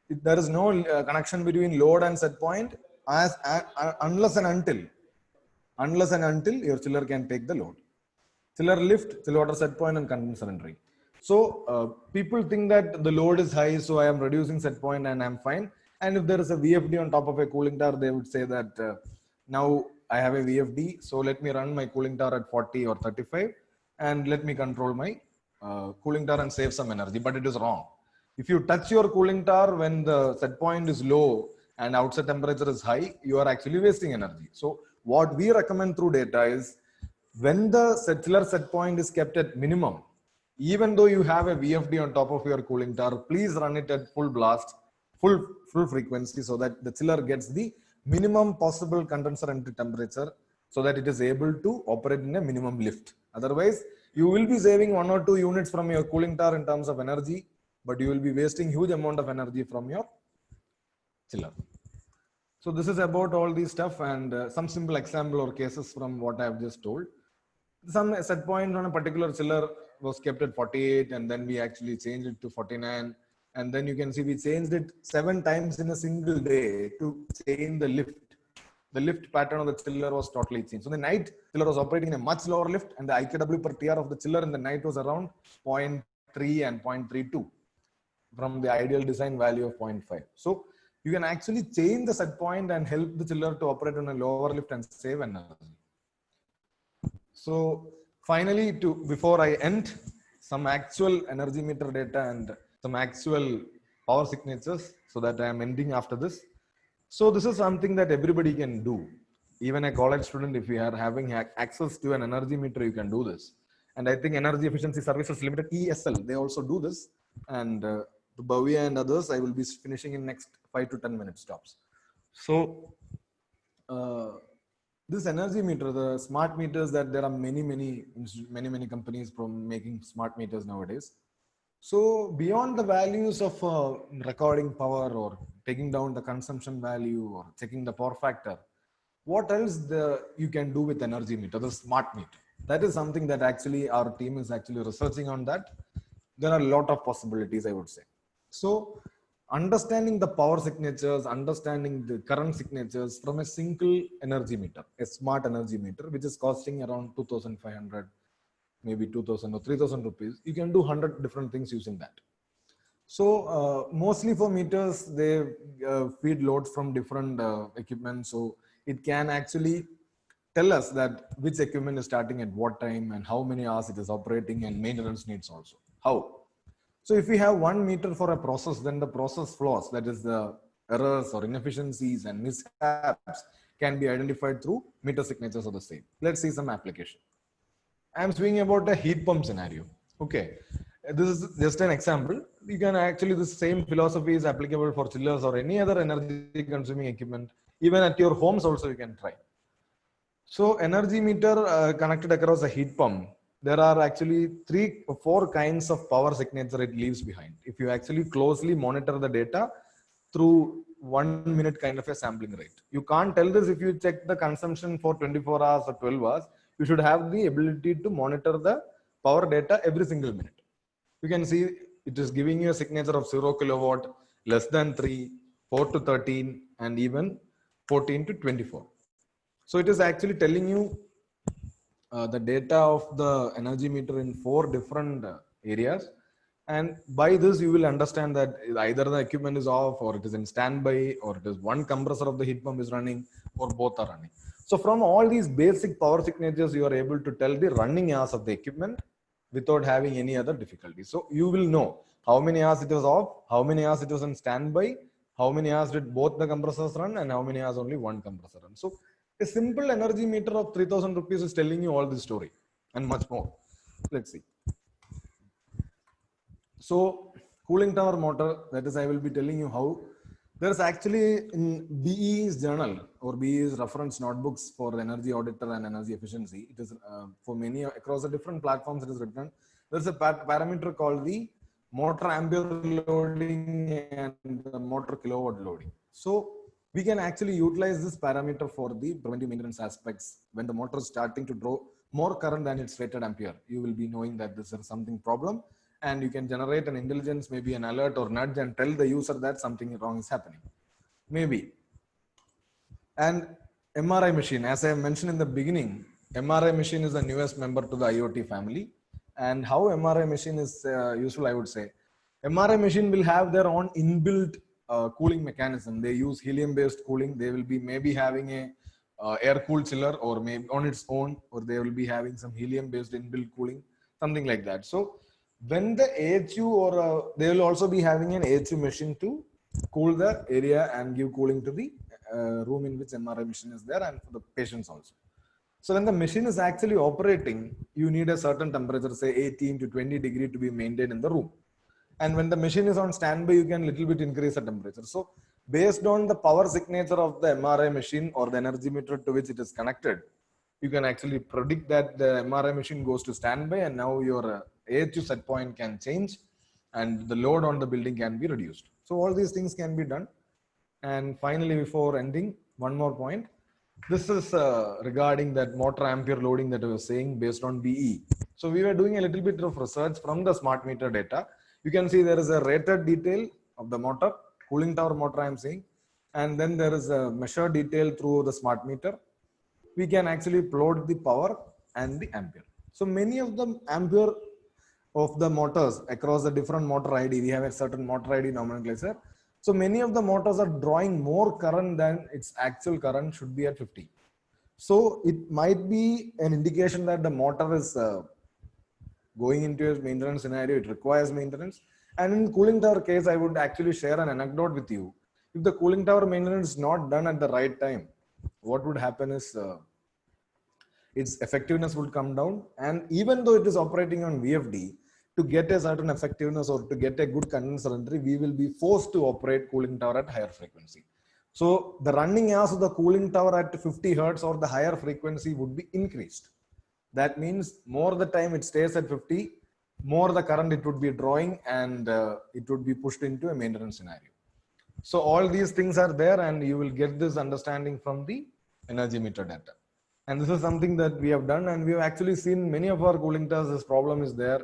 there is no connection between load and set point unless and until your chiller can take the load. Chiller lift, chiller water set point, and condenser entry. So people think that the load is high, so I am reducing set point and I'm fine. And if there is a VFD on top of a cooling tower, they would say that now I have a VFD, so let me run my cooling tower at 40 or 35 and let me control my cooling tower and save some energy. But it is wrong. If you touch your cooling tower when the set point is low and outside temperature is high, you are actually wasting energy. So what we recommend through data is when the chiller set point is kept at minimum, even though you have a VFD on top of your cooling tower, please run it at full blast, full frequency, so that the chiller gets the minimum possible condenser entry temperature so that it is able to operate in a minimum lift. Otherwise, you will be saving 1 or 2 units from your cooling tower in terms of energy, but you will be wasting huge amount of energy from your chiller. So this is about all these stuff and some simple example or cases from what I have just told. Some set point on a particular chiller was kept at 48 and then we actually changed it to 49. And then you can see we changed it 7 times in a single day to change the lift. The lift pattern of the chiller was totally changed. So the night chiller was operating in a much lower lift and the IKW per TR of the chiller in the night was around 0.3 and 0.32 from the ideal design value of 0.5. So you can actually change the set point and help the chiller to operate on a lower lift and save energy. So finally, before I end, some actual energy meter data and some actual power signatures so that I am ending after this. So this is something that everybody can do. Even a college student, if you are having access to an energy meter, you can do this. And I think Energy Efficiency Services Limited, ESL, they also do this. And Bhavya and others, I will be finishing in next 5 to 10 minutes tops. So this energy meter, the smart meters, that there are many companies from making smart meters nowadays. So beyond the values of recording power or taking down the consumption value or checking the power factor, what else you can do with energy meter, the smart meter? That is something that actually our team is actually researching on that. There are a lot of possibilities, I would say. So understanding the power signatures, understanding the current signatures from a single energy meter, a smart energy meter, which is costing around 2,500, maybe 2,000 or 3,000 rupees, you can do 100 different things using that. So mostly for meters, they feed loads from different equipment. So it can actually tell us that which equipment is starting at what time and how many hours it is operating and maintenance needs also. How? So if we have 1 meter for a process, then the process flaws, that is the errors or inefficiencies and mishaps, can be identified through meter signatures of the same. Let's see some application. I'm speaking about a heat pump scenario. Okay, this is just an example. You can actually, the same philosophy is applicable for chillers or any other energy consuming equipment. Even at your homes also you can try. So energy meter connected across a heat pump. There are actually 3 or 4 kinds of power signature it leaves behind. If you actually closely monitor the data through 1 minute kind of a sampling rate. You can't tell this if you check the consumption for 24 hours or 12 hours. You should have the ability to monitor the power data every single minute. You can see it is giving you a signature of 0 kilowatt, less than 3, 4 to 13, and even 14 to 24. So it is actually telling you the data of the energy meter in 4 different areas, and by this you will understand that either the equipment is off, or it is in standby, or it is one compressor of the heat pump is running, or both are running. So from all these basic power signatures, you are able to tell the running hours of the equipment without having any other difficulty. So you will know how many hours it was off, how many hours it was in standby, how many hours did both the compressors run, and how many hours only one compressor run. So a simple energy meter of 3000 rupees is telling you all this story and much more. Let's see. So cooling tower motor, that is, I will be telling you how. There's actually in BE's journal or BE's reference notebooks for energy auditor and energy efficiency. It is for many across the different platforms. It is written. There's a parameter called the motor ampere loading and the motor kilowatt loading. So we can actually utilize this parameter for the preventive maintenance aspects. When the motor is starting to draw more current than its rated ampere, you will be knowing that this is something problem, and you can generate an intelligence, maybe an alert or nudge, and tell the user that something wrong is happening. Maybe. And MRI machine, as I mentioned in the beginning, MRI machine is the newest member to the IoT family. And how MRI machine is useful, I would say. MRI machine will have their own inbuilt cooling mechanism. They use helium-based cooling. They will be maybe having a air-cooled chiller, or maybe on its own, or they will be having some helium-based inbuilt cooling, something like that. So when the AHU or they will also be having an AHU machine to cool the area and give cooling to the room in which MRI machine is there, and for the patients also. So when the machine is actually operating, you need a certain temperature, say 18 to 20 degree, to be maintained in the room. And when the machine is on standby, you can little bit increase the temperature. So based on the power signature of the MRI machine or the energy meter to which it is connected, you can actually predict that the MRI machine goes to standby, and now your AHU set point can change and the load on the building can be reduced. So all these things can be done. And finally, before ending, one more point. This is regarding that motor ampere loading that I was saying based on BE. So we were doing a little bit of research from the smart meter data. You can see there is a rated detail of the motor, cooling tower motor I'm saying, and then there is a measured detail through the smart meter. We can actually plot the power and the ampere. So many of the ampere of the motors across the different motor ID, we have a certain motor ID nomenclature. So many of the motors are drawing more current than its actual current should be at 50. So it might be an indication that the motor is going into a maintenance scenario. It requires maintenance. And in cooling tower case, I would actually share an anecdote with you. If the cooling tower maintenance is not done at the right time, what would happen is its effectiveness would come down. And even though it is operating on VFD, to get a certain effectiveness or to get a good condenser entry, we will be forced to operate cooling tower at higher frequency. So the running hours of the cooling tower at 50 hertz or the higher frequency would be increased. That means more the time it stays at 50, more the current it would be drawing, and it would be pushed into a maintenance scenario. So all these things are there, and you will get this understanding from the energy meter data. And this is something that we have done, and we have actually seen many of our cooling towers. This problem is there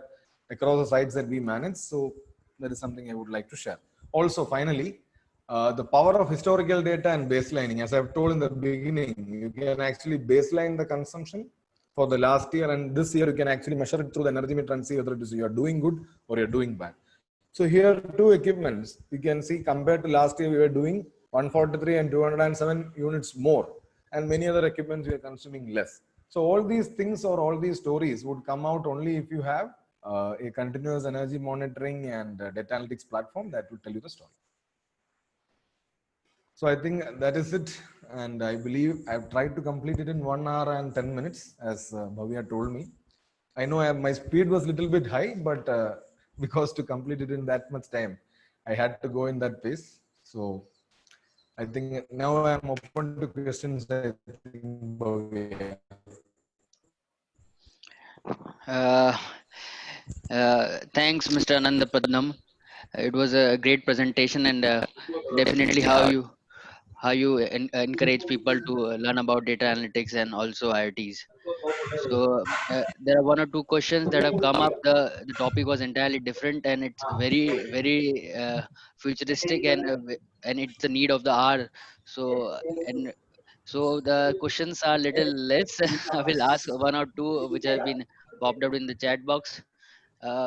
across the sites that we manage. So that is something I would like to share. Also, finally, the power of historical data and baselining. As I've told in the beginning, you can actually baseline the consumption for the last year, and this year you can actually measure it through the energy meter and see whether it is you are doing good or you're doing bad. So here two equipments, you can see compared to last year, we were doing 143 and 207 units more, and many other equipments we are consuming less. So all these things or all these stories would come out only if you have a continuous energy monitoring and data analytics platform that will tell you the story. So I think that is it. And I believe I've tried to complete it in 1 hour and 10 minutes, as Bhavya told me. I know my speed was a little bit high, but because to complete it in that much time, I had to go in that pace. So I think now I'm open to questions. I think, Bhavya. Uh, Thanks, Mr. Anandapadnam. It was a great presentation, and definitely how you encourage people to learn about data analytics and also IoTs. So there are one or two questions that have come up. The topic was entirely different, and it's very futuristic, and it's the need of the hour. So and So the questions are little less. I will ask one or two which have been popped up in the chat box.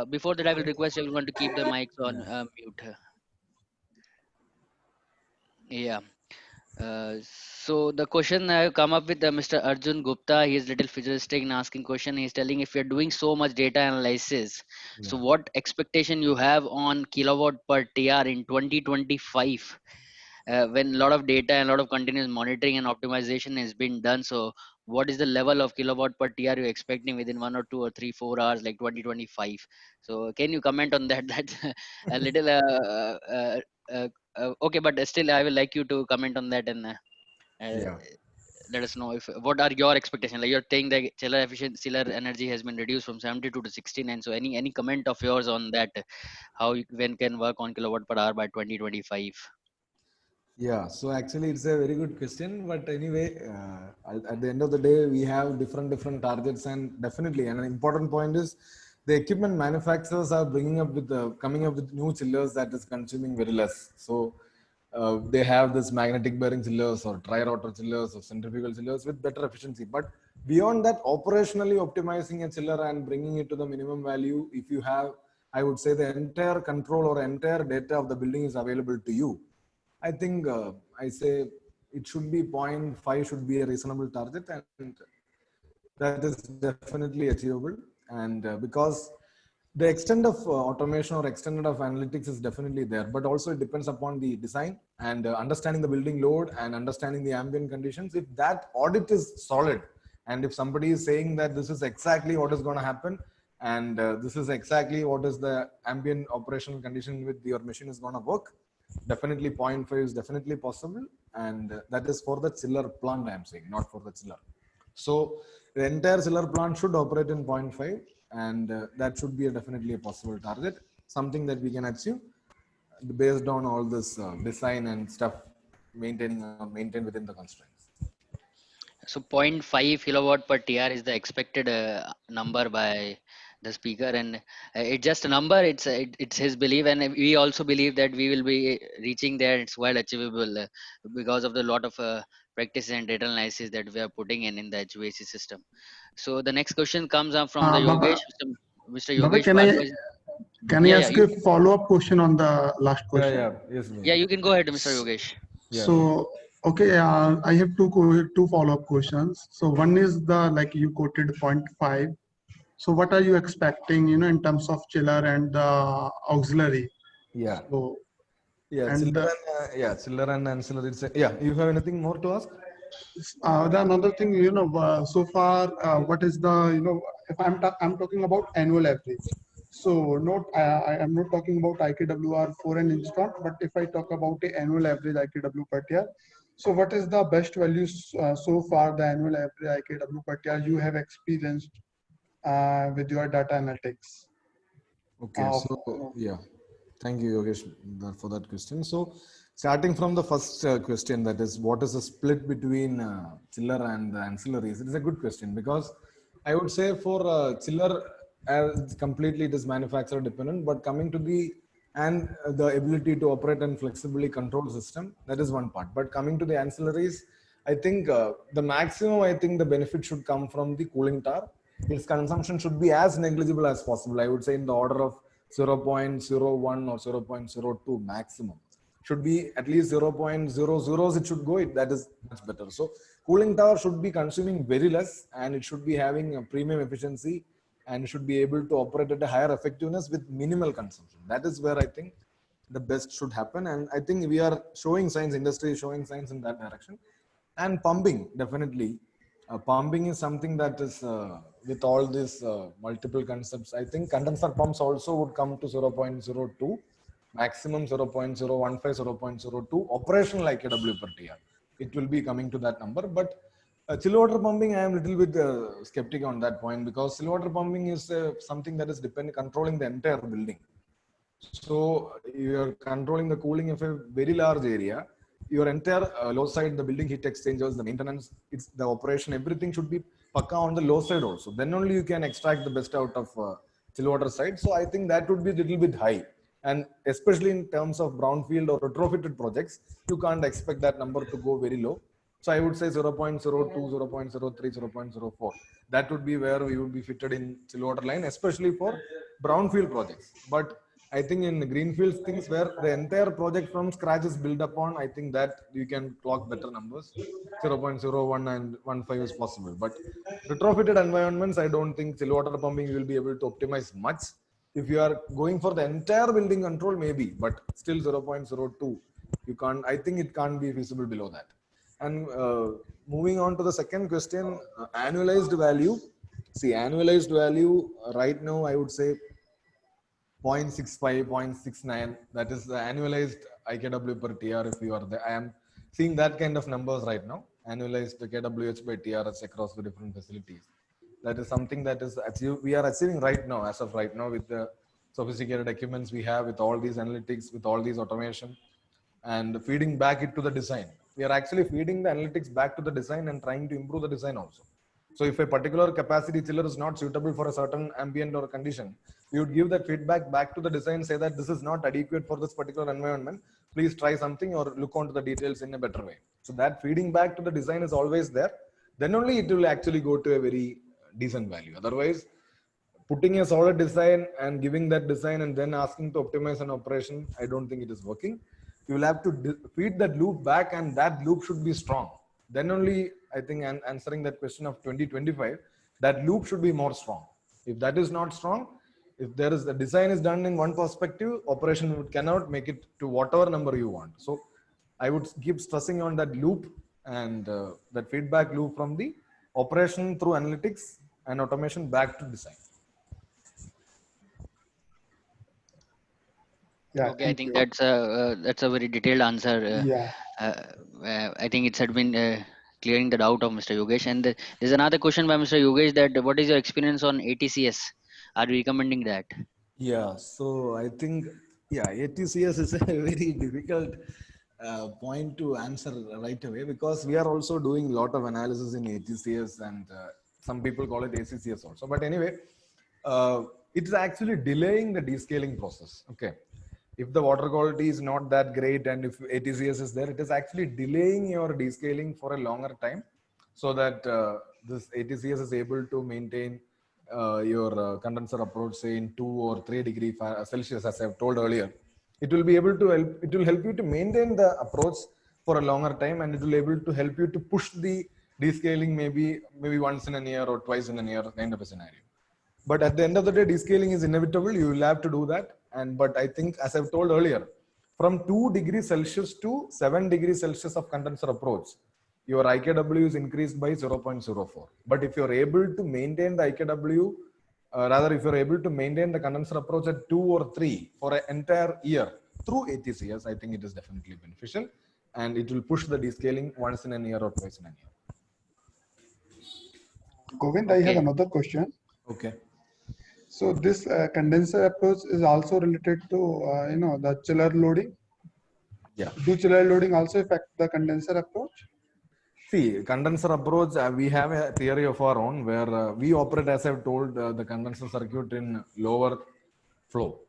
Before that, I will request everyone to keep the mics on Yeah. mute. Yeah. So the question I have come up with Mr. Arjun Gupta, he is little futuristic in asking question. He's telling if you're doing so much data analysis, so Yeah. what expectation you have on kilowatt per TR in 2025? When a lot of data and a lot of continuous monitoring and optimization has been done, so what is the level of kilowatt per TR you're expecting within 1 or 2 or 3 4 hours like 2025? So can you comment on that? That's a little okay, but still I will like you to comment on that and uh, Yeah. let us know if what are your expectations. Like you're saying that chiller energy has been reduced from 72 to 69, so any comment of yours on that, how you when can work on kilowatt per hour by 2025? Yeah, so actually it's a very good question, but anyway, at the end of the day, we have different targets, and definitely, and an important point is the equipment manufacturers are bringing up with coming up with new chillers that is consuming very less. So they have this magnetic bearing chillers or tri-rotor chillers or centrifugal chillers with better efficiency. But beyond that, operationally optimizing a chiller and bringing it to the minimum value, if you have, I would say the entire control or entire data of the building is available to you. I think I say it should be zero point 0.5 should be a reasonable target, and that is definitely achievable. And because the extent of automation or extent of analytics is definitely there, but also it depends upon the design and understanding the building load and understanding the ambient conditions. If that audit is solid, and if somebody is saying that this is exactly what is going to happen, and this is exactly what is the ambient operational condition with your machine is going to work, definitely zero point 0.5 is definitely possible, and that is for the chiller plant I am saying, not for the chiller. So the entire chiller plant should operate in zero point 0.5, and that should be definitely a possible target, something that we can achieve based on all this design and stuff maintained within the constraints. So zero point 0.5 kilowatt per TR is the expected number by the speaker, and it's just a number. It's his belief, and we also believe that we will be reaching there. It's well achievable because of the lot of practice and data analysis that we are putting in the HVAC system. So the next question comes up from the Baba, Yogesh, Mr. Baba, Yogesh Bhardwaj. can I Yeah, yeah, ask a follow-up question on the last Yeah, question? yeah, yes, yeah, Vinay. you can go ahead, Mr. Yogesh. Yeah, So, okay, I have two follow-up questions. So one is the like you quoted point 0.5. So what are you expecting, in terms of chiller and the auxiliary? yeah, So yeah. and Chiller and ancillary. Yeah, you have anything more to ask? the another thing, so far, what is the, if I'm talking about annual average. So not I am not talking about IKWR for an instant, but if I talk about the annual average IKW per year, so what is the best values so far the annual average IKW per year you have experienced with your data analytics? Okay, Uh, so yeah, thank you, Yogesh, for that question. So, starting from the first question, that is, what is the split between chiller and the ancillaries? It is a good question because I would say for chiller, completely it is manufacturer dependent. But coming to the ability to operate and flexibly control system, that is one part. But coming to the ancillaries, I think the maximum, I think the benefit should come from the cooling tower. Its consumption should be as negligible as possible. I would say in the order of 0.01 or 0.02 maximum. Should be at least 0.00 it should go. That is much better. So cooling tower should be consuming very less, and it should be having a premium efficiency, and should be able to operate at a higher effectiveness with minimal consumption. That is where I think the best should happen, and I think we are showing signs. Industry is showing signs in that direction. And pumping, definitely. Pumping is something that is with all these multiple concepts. I think condenser pumps also would come to 0.02, maximum 0.015, 0.02 operational IKW per TR. It will be coming to that number. But chill water pumping, I am a little bit skeptic on that point, because chill water pumping is something that is controlling the entire building. So you're controlling the cooling of a very large area. Your entire low side, the building heat exchangers, the maintenance, it's the operation, everything should be pakka on the low side also. Then only you can extract the best out of chill water side. So I think that would be a little bit high. And especially in terms of brownfield or retrofitted projects, you can't expect that number to go very low. So I would say 0.02, 0.03, 0.04. That would be where we would be fitted in chill water line, especially for brownfield projects. But I think in greenfield things where the entire project from scratch is built upon, I think that you can clock better numbers. 0.01 and 1.5 is possible. But retrofitted environments, I don't think chill water pumping you will be able to optimize much. If you are going for the entire building control, maybe, but still 0.02, you can't. I think it can't be feasible below that. And moving on to the second question, annualized value. See, annualized value right now, I would say 0.65, 0.69. That is the annualized IKW per TR. If you are there, I am seeing that kind of numbers right now. Annualized KWH by TRS across the different facilities. That is something that is we are achieving right now, as of right now, with the sophisticated equipments we have, with all these analytics, with all these automation, and feeding back it to the design. We are actually feeding the analytics back to the design and trying to improve the design also. So if a particular capacity chiller is not suitable for a certain ambient or condition, we would give that feedback back to the design, say that this is not adequate for this particular environment. Please try something or look onto the details in a better way. So that feeding back to the design is always there. Then only it will actually go to a very decent value. Otherwise, putting a solid design and giving that design and then asking to optimize an operation, I don't think it is working. You will have to feed that loop back, and that loop should be strong. Then only, I think, answering that question of 2025, that loop should be more strong. If that is not strong, if there is the design is done in one perspective, operation cannot make it to whatever number you want. So I would keep stressing on that loop and that feedback loop from the operation through analytics and automation back to design. Yeah, Okay, I thank think you. that's a very detailed answer. Yeah. I think it's had been clearing the doubt of Mr. Yogesh. And there's another question by Mr. Yogesh that what is your experience on ATCS? Are you recommending that? Yeah, so I think, yeah, ATCS is a very difficult point to answer right away because we are also doing a lot of analysis in ATCS and some people call it ACCS also. But anyway, it is actually delaying the descaling process. Okay. If the water quality is not that great and if ATCS is there, it is actually delaying your descaling for a longer time so that this ATCS is able to maintain your condenser approach say in 2 or 3 degree Celsius, as I've told earlier. It will be able to help, it will help you to maintain the approach for a longer time, and it will able to help you to push the descaling maybe once in a year or twice in a year kind of a scenario. But at the end of the day, descaling is inevitable. You will have to do that. But I think, as I've told earlier, from 2 degrees Celsius to 7 degrees Celsius of condenser approach, your IKW is increased by 0.04. But if you're able to maintain the IKW, rather if you're able to maintain the condenser approach at 2 or 3 for an entire year through ATCS, I think it is definitely beneficial. And it will push the descaling once in a year or twice in a year. Govind, I have Okay. another question. Okay. So this condenser approach is also related to, the chiller loading. Yeah. Do chiller loading also affect the condenser approach? See, condenser approach, we have a theory of our own where we operate, as I've told, the condenser circuit in lower flow.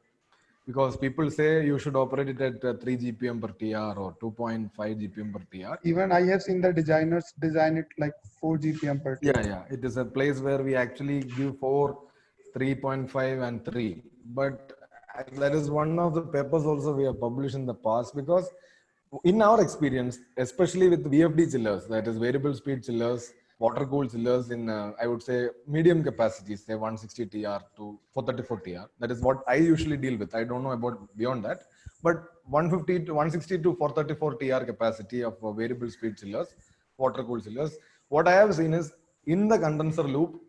Because people say you should operate it at 3 GPM per TR or 2.5 GPM per TR. Even I have seen the designers design it like 4 GPM per TR. Yeah. It is a place where we actually give 4, 3.5 and 3. But that is one of the papers also we have published in the past, because in our experience, especially with VFD chillers, that is variable speed chillers, water cooled chillers in, I would say, medium capacities, say 160 TR to 434 TR. That is what I usually deal with. I don't know about beyond that. But 150 to 160 to 434 TR capacity of variable speed chillers, water cooled chillers. What I have seen is in the condenser loop,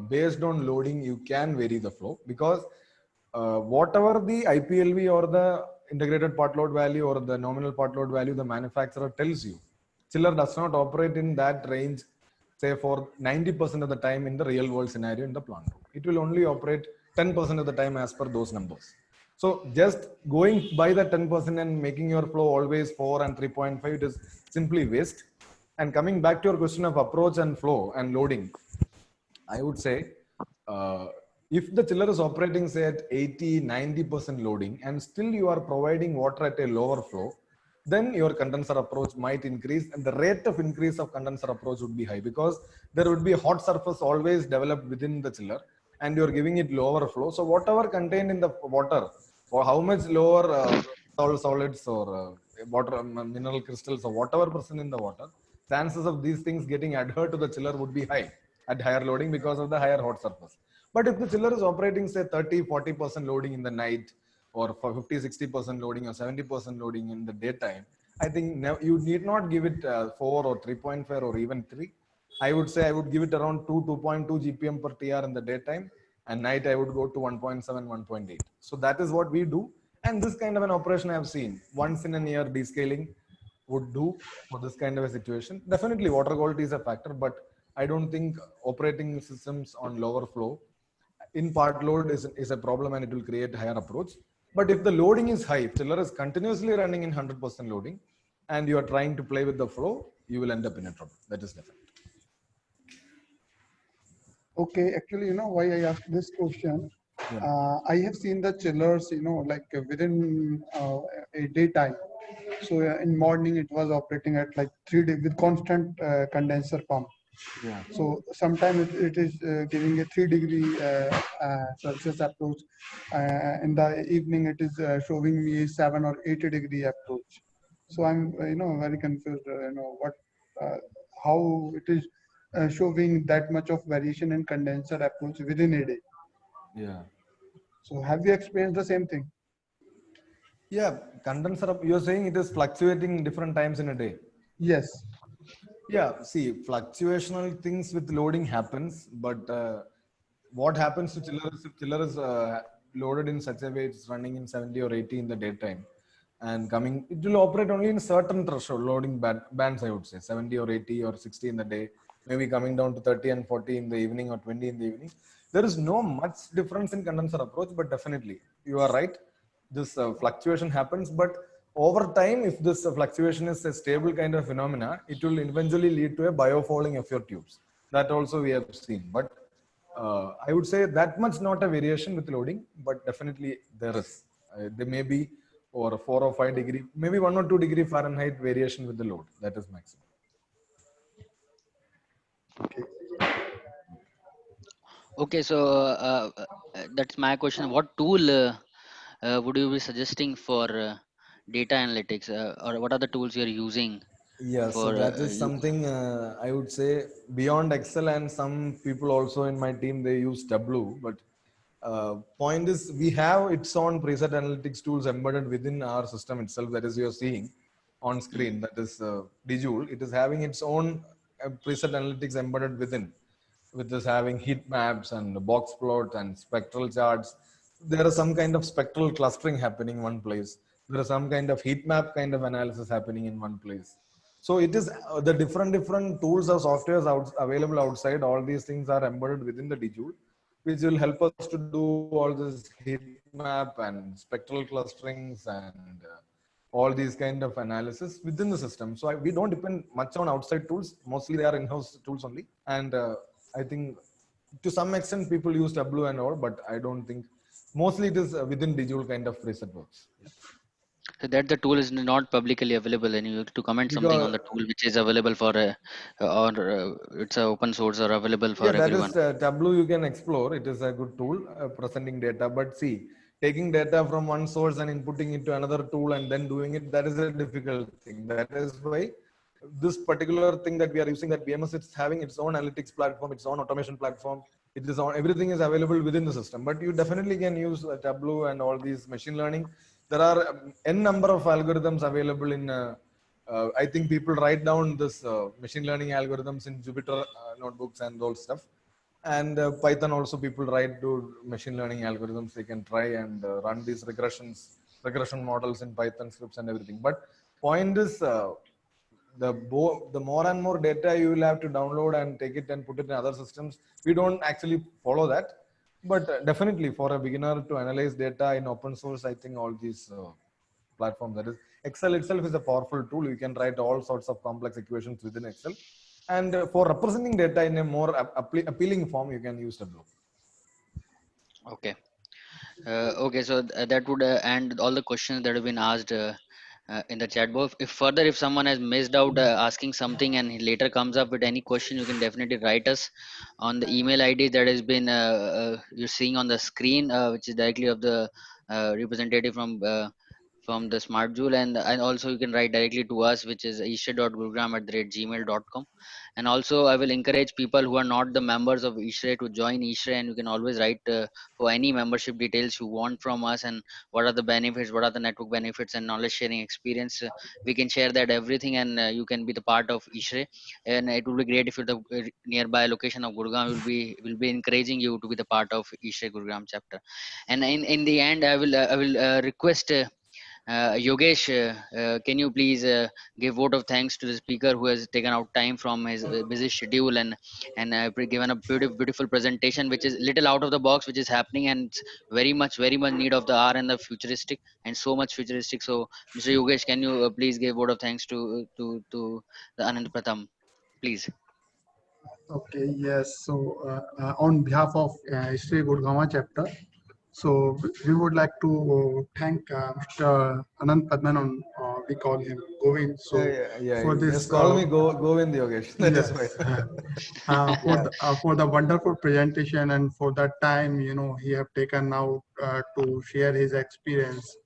based on loading, you can vary the flow, because whatever the IPLV or the integrated part load value or the nominal part load value the manufacturer tells you, chiller does not operate in that range, say for 90% of the time in the real world scenario in the plant room. It will only operate 10% of the time as per those numbers. So just going by the 10% and making your flow always 4 and 3.5, it is simply waste. And coming back to your question of approach and flow and loading, I would say, if the chiller is operating say at 80, 90% loading and still you are providing water at a lower flow, then your condenser approach might increase, and the rate of increase of condenser approach would be high because there would be a hot surface always developed within the chiller, and you're giving it lower flow. So whatever contained in the water, or how much lower solids or water mineral crystals or whatever present in the water, chances of these things getting adhered to the chiller would be high at higher loading because of the higher hot surface. But if the chiller is operating say 30-40% loading in the night, or for 50-60% loading or 70% loading in the daytime, I think you need not give it 4 or 3.5 or even 3. I would say I would give it around 2.2 GPM per TR in the daytime, and night I would go to 1.7, 1.8. So that is what we do. And this kind of an operation I have seen once in a year descaling would do for this kind of a situation. Definitely water quality is a factor, but I don't think operating systems on lower flow in part load is a problem, and it will create higher approach. But if the loading is high, if chiller is continuously running in 100% loading and you are trying to play with the flow, you will end up in a trouble. That is definite. Okay, actually, why I asked this question? Yeah. I have seen the chillers, like within a daytime. So in morning it was operating at like 3 day with constant condenser pump. Yeah. So sometimes it is giving a 3 degree Celsius approach. In the evening it is showing me a 7 or 8 degree approach. So I'm very confused. What how it is showing that much of variation in condenser approach within a day. Yeah. So have you experienced the same thing? Yeah. Condenser, you're saying it is fluctuating different times in a day. Yes. Yeah, see, fluctuational things with loading happens, but what happens to chiller is if chiller is loaded in such a way it's running in 70 or 80 in the daytime and coming, it will operate only in certain threshold loading bands, I would say 70 or 80 or 60 in the day, maybe coming down to 30 and 40 in the evening or 20 in the evening. There is no much difference in condenser approach, but definitely you are right. This fluctuation happens, but over time, if this fluctuation is a stable kind of phenomena, it will eventually lead to a biofouling of your tubes. That also we have seen. But I would say that much not a variation with loading, but definitely there is. There may be or 4 or 5 degree, maybe 1 or 2 degree Fahrenheit variation with the load. That is maximum. Okay. Okay, so that's my question. What tool would you be suggesting for data analytics, or what are the tools you're using Yeah, so for that is you? something I would say beyond Excel, and some people also in my team they use Tableau. But point is, we have its own preset analytics tools embedded within our system itself. That is, you're seeing on Mm. screen. That is Dijoule. It is having its own preset analytics embedded within, which is having heat maps and box plots and spectral charts. There is some kind of spectral clustering happening in one place. There is some kind of heat map kind of analysis happening in one place. So it is the different tools or softwares available outside. All these things are embedded within the Dijoule, which will help us to do all this heat map and spectral clusterings and all these kind of analysis within the system. So we don't depend much on outside tools. Mostly they are in-house tools only. And I think to some extent people use Tableau and all, but I don't think mostly it is within Dijoule kind of preset works. Yeah. So that the tool is not publicly available, and you have to comment something on Because the tool which is available for or it's a open source or available for yeah, that everyone. is Tableau you can explore. It is a good tool presenting data. But see, taking data from one source and inputting it to another tool and then doing it, that is a difficult thing. That is why this particular thing that we are using, that BMS, it's having its own analytics platform, its own automation platform. It is on, everything is available within the system. But you definitely can use Tableau and all these machine learning. There are n number of algorithms available in I think people write down this machine learning algorithms in Jupyter notebooks and all stuff. And Python also people write to machine learning algorithms. They can try and run these regression models in Python scripts and everything. But point is, the more and more data you will have to download and take it and put it in other systems. We don't actually follow that. But definitely for a beginner to analyze data in open source, I think all these platforms, that is Excel itself is a powerful tool. You can write all sorts of complex equations within Excel. And for representing data in a more appealing form, you can use Tableau. Okay. Okay, so that would end all the questions that have been asked in the chat box. If further, if someone has missed out asking something and he later comes up with any question, you can definitely write us on the email ID that has been you're seeing on the screen, which is directly of the representative from the Smart Joule, and also you can write directly to us, which is ishray.gurugram@gmail.com. And also I will encourage people who are not the members of Ishray to join Ishray, and you can always write for any membership details you want from us, and what are the benefits, what are the network benefits and knowledge sharing experience. We can share that everything, and you can be the part of Ishray. And it will be great if you're the nearby location of Gurgaon, will be encouraging you to be the part of Ishray Gurugram chapter. And in the end, I will request Yogesh, can you please give vote of thanks to the speaker who has taken out time from his busy schedule, and given a beautiful presentation, which is little out of the box, which is happening, and it's very much need of the hour and the futuristic, and so much futuristic. So, Mr. Yogesh, can you please give vote of thanks to the Anand Pratham, please? Okay, yes. So, on behalf of Sri Gurgaon chapter, so we would like to thank Mr. Anand Padmanan, we call him Govind. So, for Just this, call me Govind Yogesh. That is yes, fine. for the wonderful presentation and for that time, he have taken out to share his experience.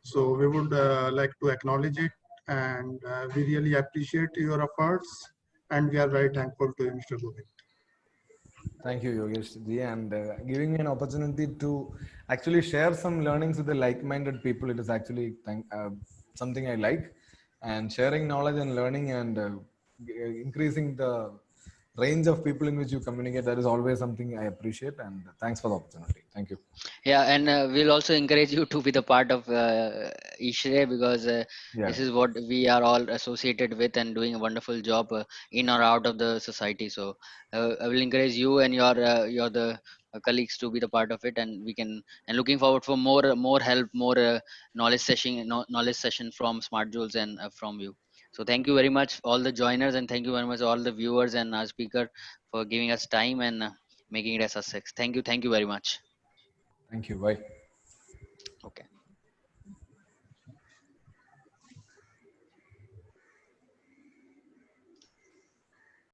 So we would like to acknowledge it, and we really appreciate your efforts, and we are very thankful to you, Mr. Govind. Thank you, Yogesh ji, and giving me an opportunity to actually share some learnings with the like-minded people. It is actually something I like, and sharing knowledge and learning, and increasing the range of people in which you communicate. That is always something I appreciate, and thanks for the opportunity. Thank you. Yeah, and we'll also encourage you to be the part of Ishre, because Yeah. this is what we are all associated with and doing a wonderful job in or out of the society. So I will encourage you and your the colleagues to be the part of it, and we can, and looking forward for more help, more knowledge session from Smart Jules and from you. So thank you very much all the joiners, and thank you very much all the viewers and our speaker for giving us time and making it a success. Thank you very much. Thank you. Bye. Okay.